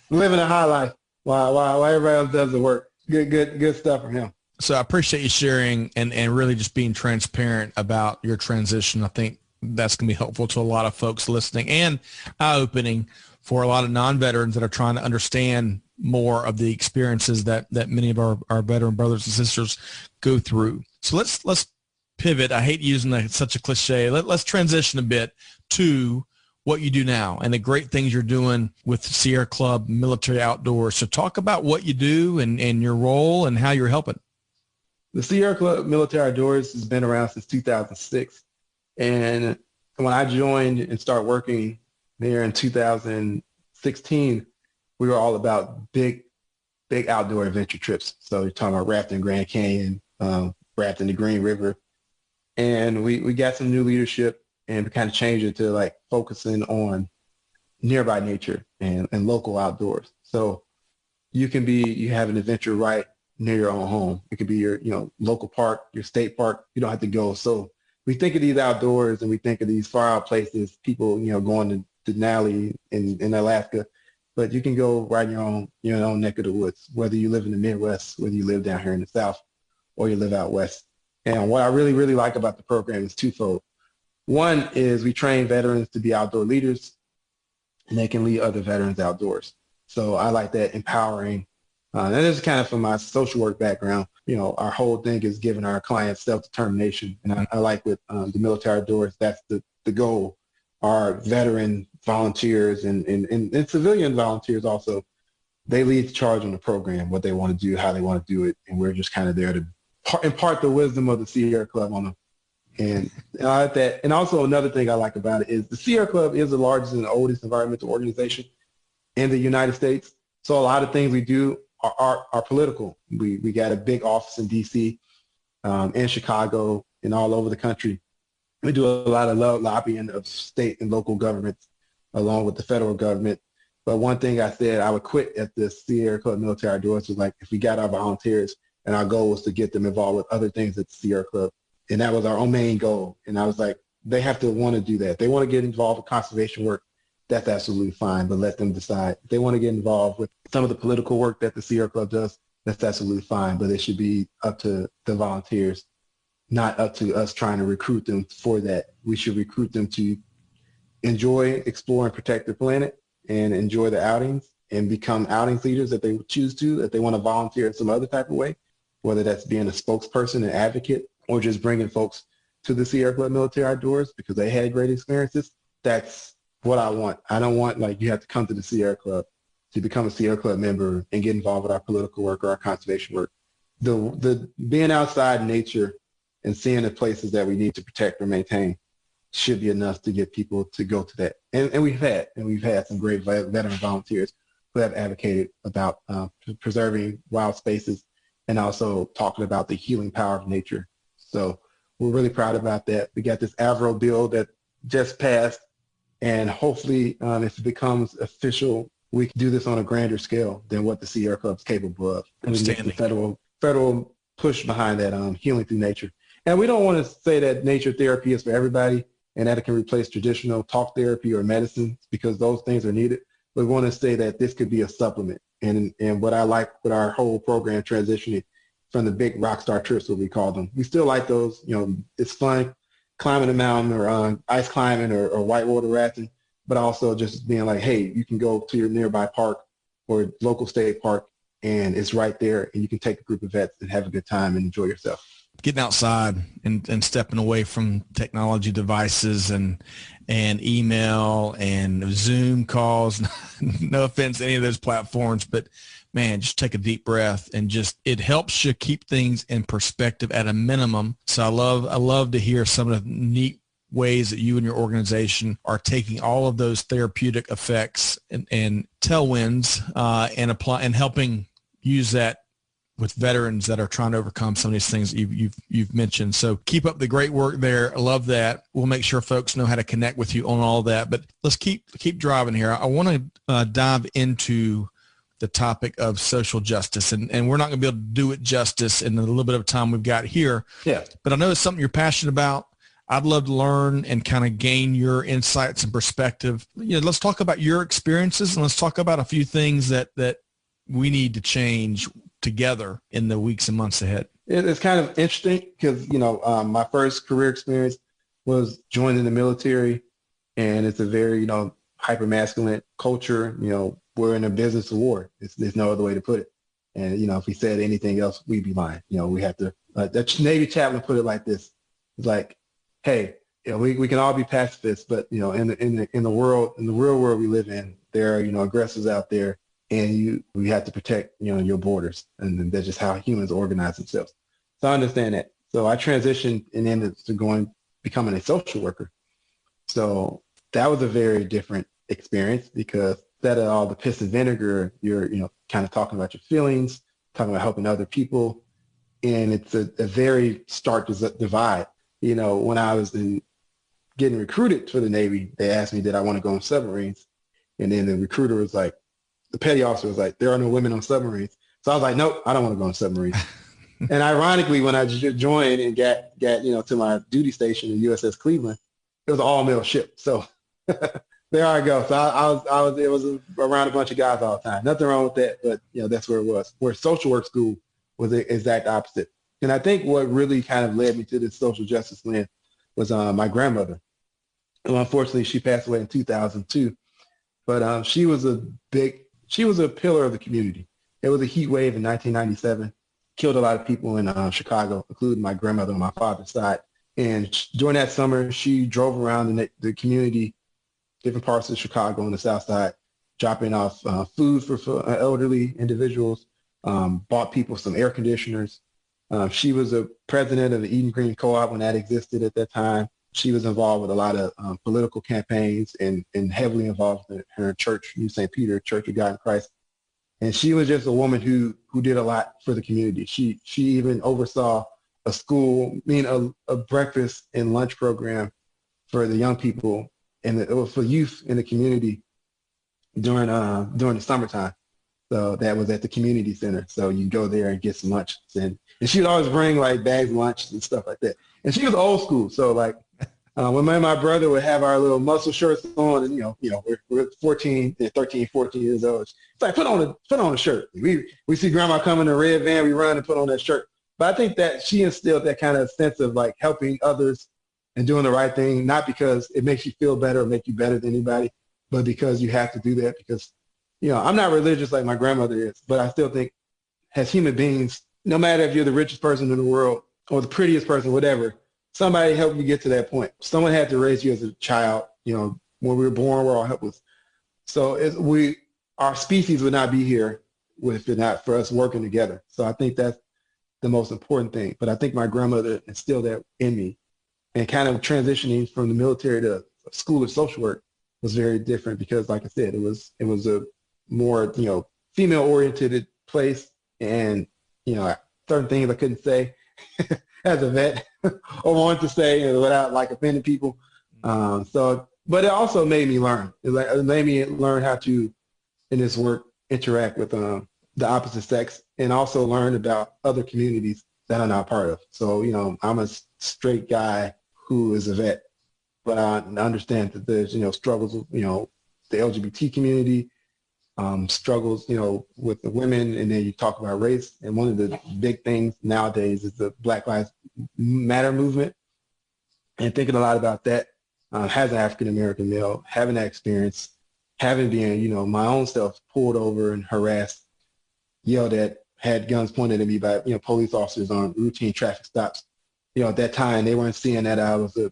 Living a high life while everybody else does the work. Good stuff from him. So I appreciate you sharing and really just being transparent about your transition. I think that's going to be helpful to a lot of folks listening and eye-opening for a lot of non-veterans that are trying to understand more of the experiences that many of our veteran brothers and sisters go through. So let's pivot. I hate using such a cliche. Let's transition a bit to what you do now and the great things you're doing with Sierra Club Military Outdoors. So talk about what you do and your role and how you're helping. The Sierra Club Military Outdoors has been around since 2006. And when I joined and started working there in 2016, we were all about big outdoor adventure trips. So you're talking about rafting Grand Canyon, rafting the Green River. And we got some new leadership and we kind of changed it to like focusing on nearby nature and local outdoors. So you have an adventure right near your own home. It could be your local park, your state park. You don't have to go. So we think of these outdoors and we think of these far out places, people, going to Denali in Alaska, but you can go right in your own neck of the woods, whether you live in the Midwest, whether you live down here in the South, or you live out West. And what I really, really like about the program is twofold. One is we train veterans to be outdoor leaders and they can lead other veterans outdoors. So I like that empowering. And this is kind of from my social work background. Our whole thing is giving our clients self-determination. And I like with the military outdoors, that's the goal. Our veteran volunteers and civilian volunteers also, they lead the charge on the program, what they want to do, how they want to do it. And we're just kind of there to impart the wisdom of the Sierra Club on them. And I like that. And also another thing I like about it is the Sierra Club is the largest and oldest environmental organization in the United States. So a lot of things we do are political. We got a big office in D.C., in Chicago, and all over the country. We do a lot of lobbying of state and local governments along with the federal government. But one thing I said I would quit at the Sierra Club Military Outdoors was like, if we got our volunteers, and our goal was to get them involved with other things at the Sierra Club. And that was our own main goal. And I was like, they have to want to do that. If they want to get involved with conservation work, that's absolutely fine, but let them decide. If they want to get involved with some of the political work that the Sierra Club does, that's absolutely fine, but it should be up to the volunteers, not up to us trying to recruit them for that. We should recruit them to enjoy, explore, and protect the planet and enjoy the outings and become outings leaders if they choose to, if they want to volunteer in some other type of way, whether that's being a spokesperson, an advocate, or just bringing folks to the Sierra Club Military Outdoors because they had great experiences. That's what I want. I don't want like you have to come to the Sierra Club to become a Sierra Club member and get involved with our political work or our conservation work. The being outside in nature and seeing the places that we need to protect or maintain should be enough to get people to go to that. And we've had some great veteran volunteers who have advocated about preserving wild spaces and also talking about the healing power of nature. So we're really proud about that. We got this Avro bill that just passed, and hopefully if it becomes official, we can do this on a grander scale than what the Sierra Club is capable of. And we get the federal push behind that healing through nature. And we don't want to say that nature therapy is for everybody and that it can replace traditional talk therapy or medicine because those things are needed. But we want to say that this could be a supplement. And what I like with our whole program transitioning from the big rock star trips, what we call them. We still like those, it's fun climbing a mountain or ice climbing or whitewater rafting, but also just being like, hey, you can go to your nearby park or local state park and it's right there and you can take a group of vets and have a good time and enjoy yourself. Getting outside and stepping away from technology devices and email and Zoom calls. No offense to any of those platforms, but man, just take a deep breath and it helps you keep things in perspective at a minimum. So I love to hear some of the neat ways that you and your organization are taking all of those therapeutic effects and tailwinds and helping use that with veterans that are trying to overcome some of these things that you've mentioned. So keep up the great work there. I love that. We'll make sure folks know how to connect with you on all that. But let's keep driving here. I want to dive into the topic of social justice, and we're not going to be able to do it justice in the little bit of time we've got here. Yeah. But I know it's something you're passionate about. I'd love to learn and kind of gain your insights and perspective. Let's talk about your experiences, and let's talk about a few things that we need to change together in the weeks and months ahead. It's kind of interesting because, my first career experience was joining the military, and it's a very, hyper-masculine culture. We're in a business of war. There's no other way to put it. And, if we said anything else, we'd be lying. We have to, the Navy chaplain put it like this. It's like, hey, we can all be pacifists, but, in the real world we live in, there are, aggressors out there, and we have to protect, your borders. And that's just how humans organize themselves. So I understand that. So I transitioned and ended to becoming a social worker. So that was a very different experience because instead of all the piss and vinegar, you're, kind of talking about your feelings, talking about helping other people. And it's a very stark divide. When I was getting recruited for the Navy, they asked me, did I want to go on submarines? And then the recruiter was like, the petty officer was like, there are no women on submarines. So I was like, nope, I don't want to go on submarines. And ironically, when I joined and got to my duty station in USS Cleveland, it was an all-male ship. So there I go. So it was around a bunch of guys all the time. Nothing wrong with that, but that's where it was. Where social work school was the exact opposite. And I think what really kind of led me to this social justice land was my grandmother. And unfortunately, she passed away in 2002. But she was a pillar of the community. It was a heat wave in 1997. Killed a lot of people in Chicago, including my grandmother on my father's side. And during that summer, she drove around in the community, different parts of Chicago on the south side, dropping off food for elderly individuals, bought people some air conditioners. She was a president of the Eden Green Co-op when that existed at that time. She was involved with a lot of political campaigns and heavily involved in her church, New St. Peter, Church of God in Christ. And she was just a woman who did a lot for the community. She even oversaw a school, a breakfast and lunch program for the young people, and it was for youth in the community during the summertime. So that was at the community center. So you go there and get some lunch, and she would always bring like bags of lunch and stuff like that. And she was old school, so like when me and my brother would have our little muscle shirts on, and we're 13, 14 years old. It's like put on a shirt. We see grandma come in a red van, we run and put on that shirt. But I think that she instilled that kind of sense of like helping others and doing the right thing, not because it makes you feel better or make you better than anybody, but because you have to do that because, I'm not religious like my grandmother is, but I still think as human beings, no matter if you're the richest person in the world or the prettiest person, whatever, somebody helped you get to that point. Someone had to raise you as a child. When we were born, we're all helpless. So our species would not be here if it not for us working together. So I think that's the most important thing. But I think my grandmother instilled that in me, and kind of transitioning from the military to school of social work was very different because, like I said, it was a more female-oriented place, and certain things I couldn't say as a vet or wanted to say without like offending people. But it also made me learn. It made me learn how to, in this work, interact with the opposite sex, and also learn about other communities that I'm not part of. So, I'm a straight guy who is a vet, but I understand that there's, struggles with, the LGBT community, struggles, with the women, and then you talk about race. And one of the big things nowadays is the Black Lives Matter movement, and thinking a lot about that as an African-American male, having that experience, having been, my own self pulled over and harassed, yelled at, had guns pointed at me by, police officers on routine traffic stops. At that time, they weren't seeing that I was a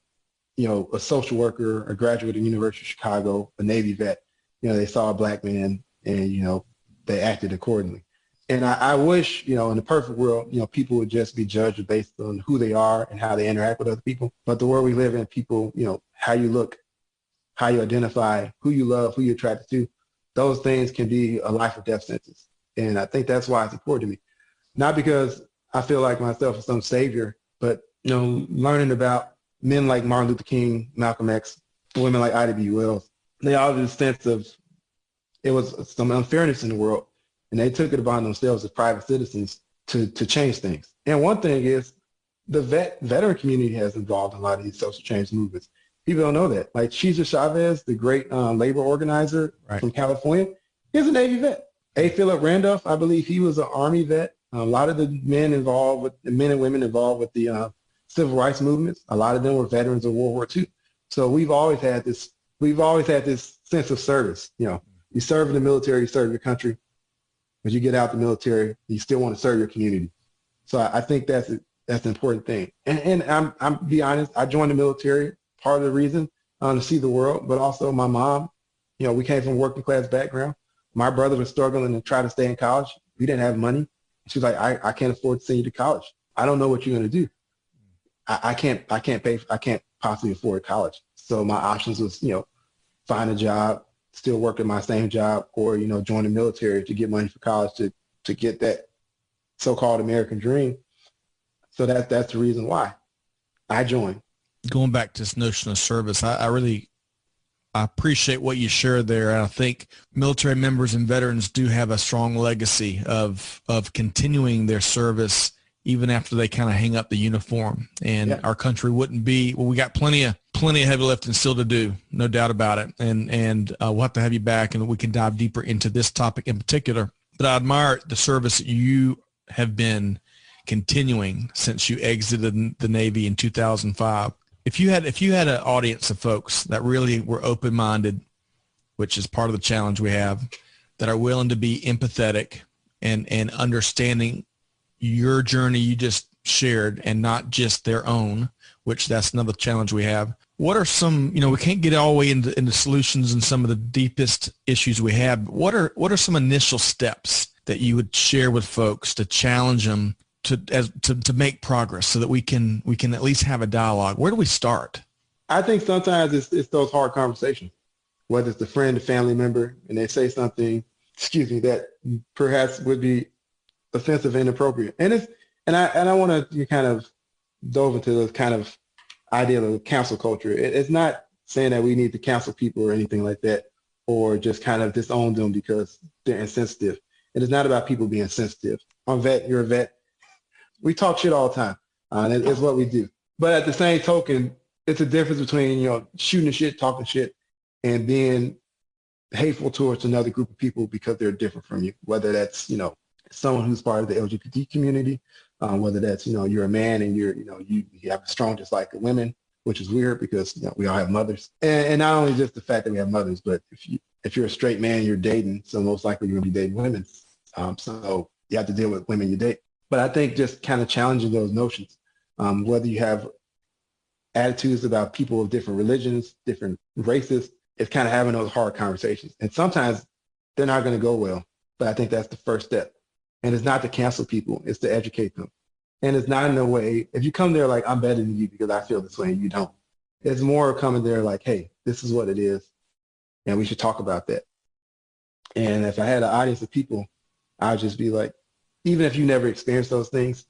social worker, a graduate of the University of Chicago, a Navy vet. They saw a Black man and, they acted accordingly. And I wish, in the perfect world, people would just be judged based on who they are and how they interact with other people. But the world we live in, people, how you look, how you identify, who you love, who you're attracted to, those things can be a life or death sentence. And I think that's why it's important to me. Not because I feel like myself as some savior, but, learning about men like Martin Luther King, Malcolm X, women like Ida B. Wells, they all had a sense of it was some unfairness in the world, and they took it upon themselves as private citizens to change things. And one thing is, the veteran community has involved in a lot of these social change movements. People don't know that. Like Cesar Chavez, the great labor organizer from California, he's a Navy vet. A. Philip Randolph, I believe he was an Army vet. A lot of the men and women involved with the civil rights movements, a lot of them were veterans of World War II. So we've always had this sense of service. You know, you serve in the military, you serve your country, but you get out the military, you still want to serve your community. So I think that's an important thing. And I'm be honest, I joined the military, part of the reason to see the world, but also my mom, you know, we came from a working class background. My brother was struggling to try to stay in college. We didn't have money. She was like, I can't afford to send you to college. I don't know what you're going to do. I can't possibly afford college. So my options was, you know, find a job, still work at my same job, or, you know, join the military to get money for college to get that so-called American dream. So that's the reason why I joined. Going back to this notion of service, I appreciate what you shared there. And I think military members and veterans do have a strong legacy of continuing their service even after they kind of hang up the uniform. And our country wouldn't be, well, we got plenty of heavy lifting still to do, no doubt about it. And we'll have to have you back and we can dive deeper into this topic in particular. But I admire the service that you have been continuing since you exited the Navy in 2005. If you had an audience of folks that really were open-minded, which is part of the challenge we have, that are willing to be empathetic and understanding your journey you just shared and not just their own, which that's another challenge we have. What are some, you know, we can't get all the way into solutions and some of the deepest issues we have, but what are some initial steps that you would share with folks to challenge them to make progress so that we can at least have a dialogue? Where do we start? I think sometimes it's those hard conversations, whether it's the friend, the family member, and they say something, that perhaps would be offensive and inappropriate. And I want to kind of dove into this kind of idea of cancel culture. It's not saying that we need to cancel people or anything like that, or just kind of disown them because they're insensitive. It is not about people being sensitive. I'm a vet, you're a vet. We talk shit all the time. It's what we do. But at the same token, it's a difference between, you know, shooting shit, talking shit, and being hateful towards another group of people because they're different from you, whether that's, you know, someone who's part of the LGBT community, whether that's, you know, you're a man and you have a strong dislike of women, which is weird because, you know, we all have mothers. And not only just the fact that we have mothers, but if you're a straight man, you're dating, so most likely you're going to be dating women. So you have to deal with women you date. But I think just kind of challenging those notions, whether you have attitudes about people of different religions, different races, it's kind of having those hard conversations. And sometimes they're not going to go well, but I think that's the first step. And it's not to cancel people, it's to educate them. And it's not in a way, if you come there like, I'm better than you because I feel this way and you don't. It's more coming there like, hey, this is what it is, and we should talk about that. And if I had an audience of people, I'd just be like, even if you never experienced those things,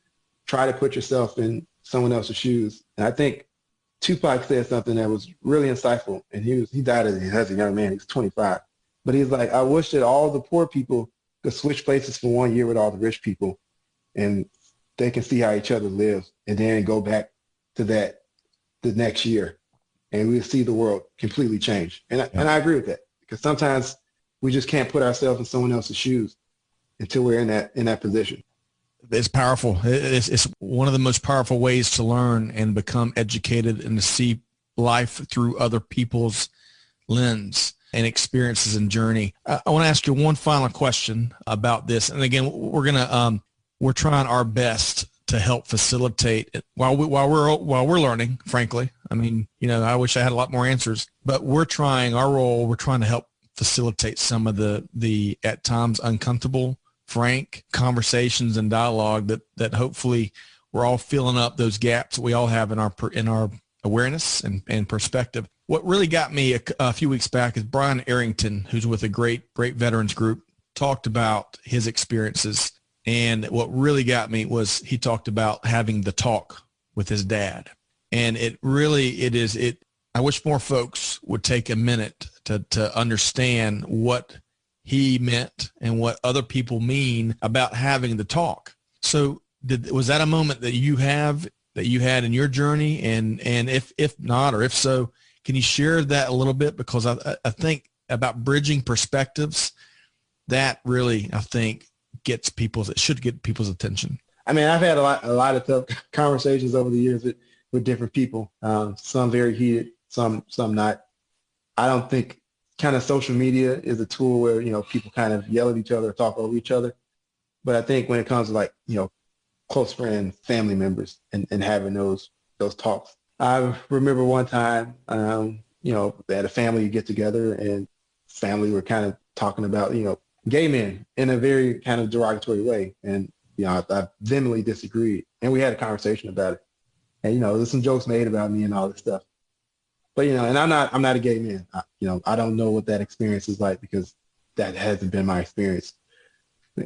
try to put yourself in someone else's shoes. And I think Tupac said something that was really insightful, and he died as a young man. He was 25. But he's like, I wish that all the poor people could switch places for 1 year with all the rich people, and they can see how each other lives, and then go back to that the next year, and we'll see the world completely change. And I agree with that, because sometimes we just can't put ourselves in someone else's shoes until we're in that position. It's powerful. It's one of the most powerful ways to learn and become educated and to see life through other people's lens and experiences and journey. I want to ask you one final question about this. And again, we're trying our best to help facilitate it while we're learning, frankly. I mean, you know, I wish I had a lot more answers, but we're trying to help facilitate some of the at times uncomfortable, frank conversations and dialogue that hopefully we're all filling up those gaps that we all have in our awareness and perspective. What really got me a few weeks back is Brian Arrington, who's with a great veterans group, talked about his experiences. And what really got me was he talked about having the talk with his dad. And I wish more folks would take a minute to understand what he meant and what other people mean about having the talk. So was that a moment that you have that you had in your journey? And if not, or if so, can you share that a little bit? Because I think about bridging perspectives, that really, I think, it should get people's attention. I mean, I've had a lot of tough conversations over the years with different people. Some very heated, some not. I don't think kind of social media is a tool where, people kind of yell at each other or talk over each other. But I think when it comes to like, close friends, family members, and having those talks. I remember one time, they had a family get together, and family were kind of talking about, gay men in a very kind of derogatory way. And, I vehemently disagreed. And we had a conversation about it. And, there's some jokes made about me and all this stuff. But, and I'm not a gay man. I don't know what that experience is like, because that hasn't been my experience.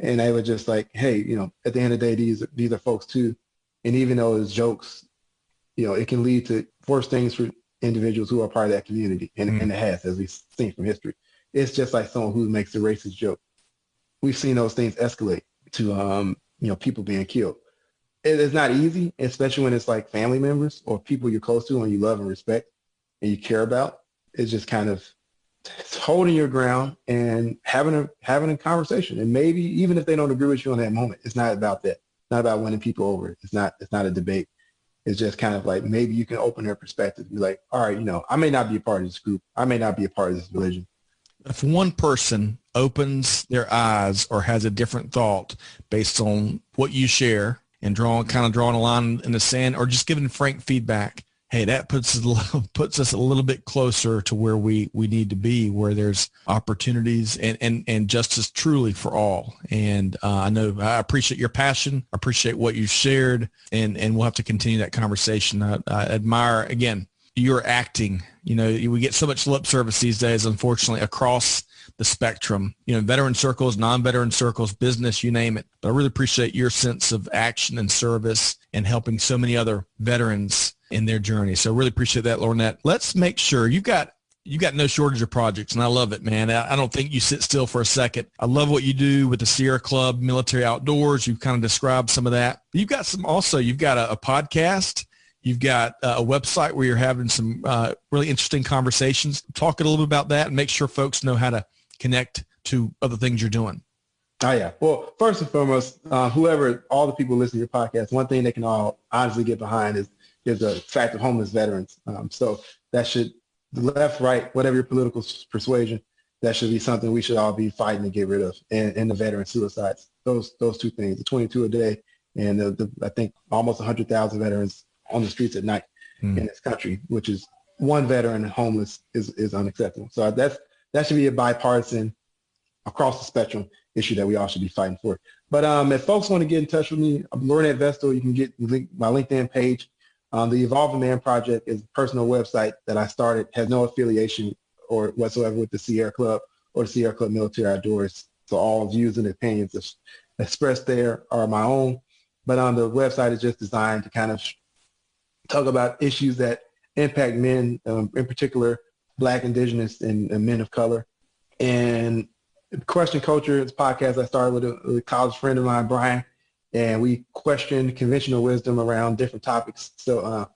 And they were just like, hey, at the end of the day, these are folks too. And even though it's jokes, it can lead to worse things for individuals who are part of that community. And it has, as we've seen from history. It's just like someone who makes a racist joke. We've seen those things escalate to, people being killed. It's not easy, especially when it's like family members or people you're close to and you love and respect and you care about. It's just kind of holding your ground and having a conversation. And maybe even if they don't agree with you in that moment, it's not about that. It's not about winning people over. It's not a debate. It's just kind of like, maybe you can open their perspective. Be like, all right, I may not be a part of this group. I may not be a part of this religion. If one person opens their eyes or has a different thought based on what you share and drawing a line in the sand, or just giving frank feedback, hey, that puts us a little bit closer to where we need to be, where there's opportunities and justice truly for all. And I appreciate your passion. I appreciate what you shared, and we'll have to continue that conversation. I admire, again, your acting. We get so much lip service these days, unfortunately, across the spectrum, veteran circles, non-veteran circles, business, you name it. But I really appreciate your sense of action and service and helping so many other veterans in their journey. So really appreciate that, Lornett. Let's make sure you've got no shortage of projects, and I love it, man. I don't think you sit still for a second. I love what you do with the Sierra Club Military Outdoors. You've kind of described some of that. You've got a podcast. You've got a website where you're having some really interesting conversations. Talk a little bit about that and make sure folks know how to connect to other things you're doing. Oh, yeah. Well, first and foremost, all the people listening to your podcast, one thing they can all honestly get behind is the fact of homeless veterans. So that should, left, right, whatever your political persuasion, that should be something we should all be fighting to get rid of. And the veteran suicides, those two things, the 22 a day and I think almost 100,000 veterans on the streets at night in this country, which is one veteran homeless is unacceptable. So that should be a bipartisan, across the spectrum issue that we all should be fighting for. But if folks want to get in touch with me, I'm Lornett Vestal. You can get my LinkedIn page. The Evolving Man Project is a personal website that I started, has no affiliation or whatsoever with the Sierra Club or the Sierra Club Military Outdoors. So all views and opinions expressed there are my own. But the website is just designed to kind of talk about issues that impact men, in particular, Black, Indigenous, and men of color. And Question Culture is a podcast I started with a college friend of mine, Brian, and we questioned conventional wisdom around different topics. So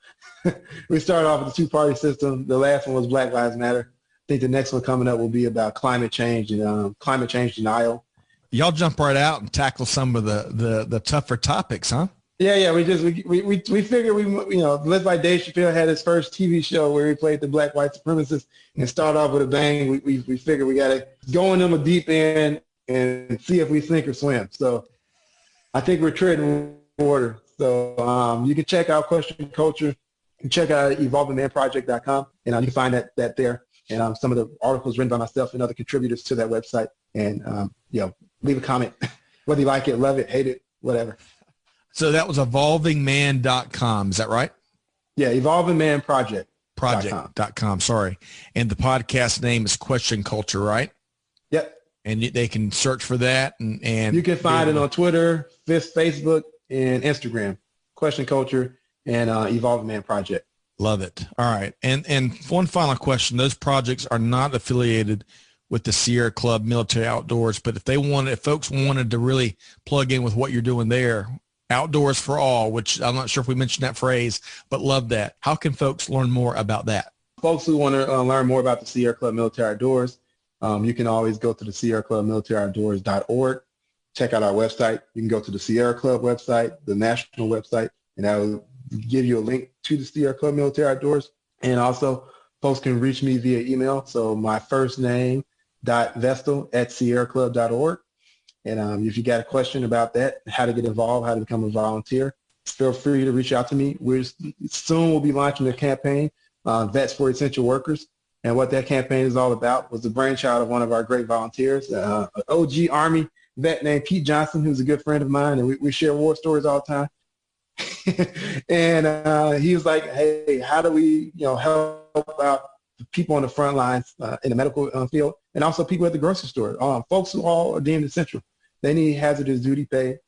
we started off with the two-party system. The last one was Black Lives Matter. I think the next one coming up will be about climate change and climate change denial. Y'all jump right out and tackle some of the tougher topics, huh? Yeah. We figured Live by Dave Chappelle had his first TV show where he played the black white supremacist and start off with a bang. We figured we got to go in them a deep end and see if we sink or swim. So I think we're treading water. So you can check out Question Culture. You can check out evolvingmanproject.com, and you can find that there. And some of the articles written by myself and other contributors to that website. And leave a comment, whether you like it, love it, hate it, whatever. So that was evolvingman.com. Is that right? Yeah, Evolving Man Project. Project.com, sorry. And the podcast name is Question Culture, right? Yep. And they can search for that. And you can find it on Twitter, Facebook, and Instagram. Question Culture and Evolving Man Project. Love it. All right. And one final question. Those projects are not affiliated with the Sierra Club Military Outdoors, but if folks wanted to really plug in with what you're doing there, Outdoors for All, which I'm not sure if we mentioned that phrase, but love that. How can folks learn more about that? Folks who want to learn more about the Sierra Club Military Outdoors, you can always go to the SierraClubMilitaryOutdoors.org. Check out our website. You can go to the Sierra Club website, the national website, and that will give you a link to the Sierra Club Military Outdoors. And also, folks can reach me via email. So my first name, .vestal@sierraclub.org. And if you got a question about that, how to get involved, how to become a volunteer, feel free to reach out to me. Soon we'll be launching a campaign, Vets for Essential Workers. And what that campaign is all about was the brainchild of one of our great volunteers, an OG Army vet named Pete Johnson, who's a good friend of mine, and we share war stories all the time. And he was like, hey, how do we help out people on the front lines in the medical field, and also people at the grocery store, folks who all are deemed essential. They need hazardous duty pay.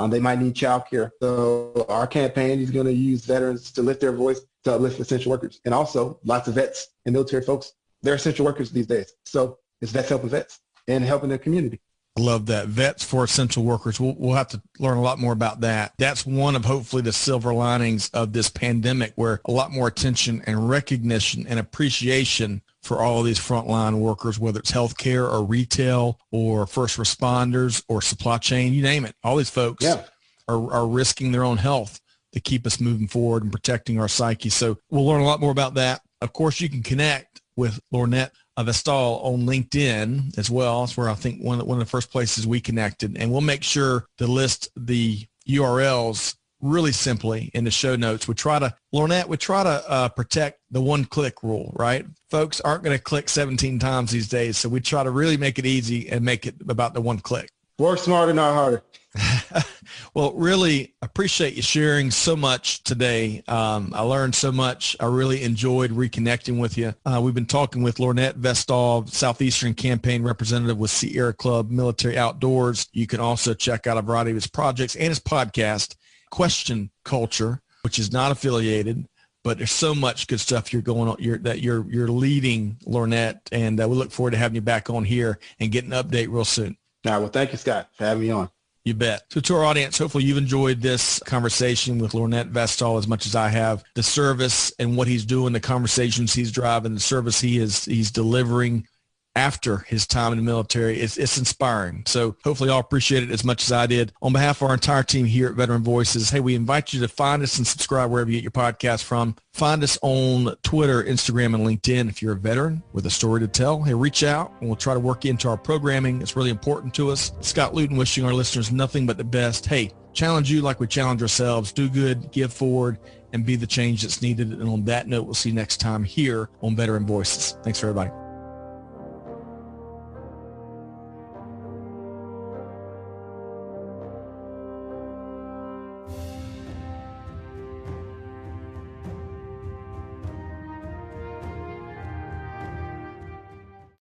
They might need child care. So our campaign is going to use veterans to lift their voice to uplift essential workers. And also lots of vets and military folks, they're essential workers these days. So it's vets helping vets and helping their community. I love that. Vets for Essential Workers. We'll have to learn a lot more about that. That's one of hopefully the silver linings of this pandemic, where a lot more attention and recognition and appreciation for all of these frontline workers, whether it's healthcare or retail or first responders or supply chain, you name it. All these folks are risking their own health to keep us moving forward and protecting our psyche. So we'll learn a lot more about that. Of course, you can connect with Lornett Vestal on LinkedIn as well. That's where I think one of the first places we connected. And we'll make sure to list the URLs really simply in the show notes. Lornett, we try to protect the one-click rule, right? Folks aren't going to click 17 times these days, so we try to really make it easy and make it about the one click. Work smarter, not harder. Well, really appreciate you sharing so much today. I learned so much. I really enjoyed reconnecting with you. We've been talking with Lornett Vestal, Southeastern Campaign Representative with Sierra Club Military Outdoors. You can also check out a variety of his projects and his podcast, Question Culture, which is not affiliated, but there's so much good stuff you're leading, Lornett, and we look forward to having you back on here and getting an update real soon. All right. Well, thank you, Scott, for having me on. You bet. So to our audience, hopefully you've enjoyed this conversation with Lornett Vestal as much as I have. The service and what he's doing, the conversations he's driving, the service he's delivering after his time in the military, it's inspiring. So hopefully y'all appreciate it as much as I did. On behalf of our entire team here at Veteran Voices, hey, we invite you to find us and subscribe wherever you get your podcast from. Find us on Twitter, Instagram, and LinkedIn. If you're a veteran with a story to tell, hey, reach out and we'll try to work you into our programming. It's really important to us. Scott Luton wishing our listeners nothing but the best. Hey, challenge you like we challenge ourselves. Do good, give forward, and be the change that's needed. And on that note, we'll see you next time here on Veteran Voices. Thanks, everybody.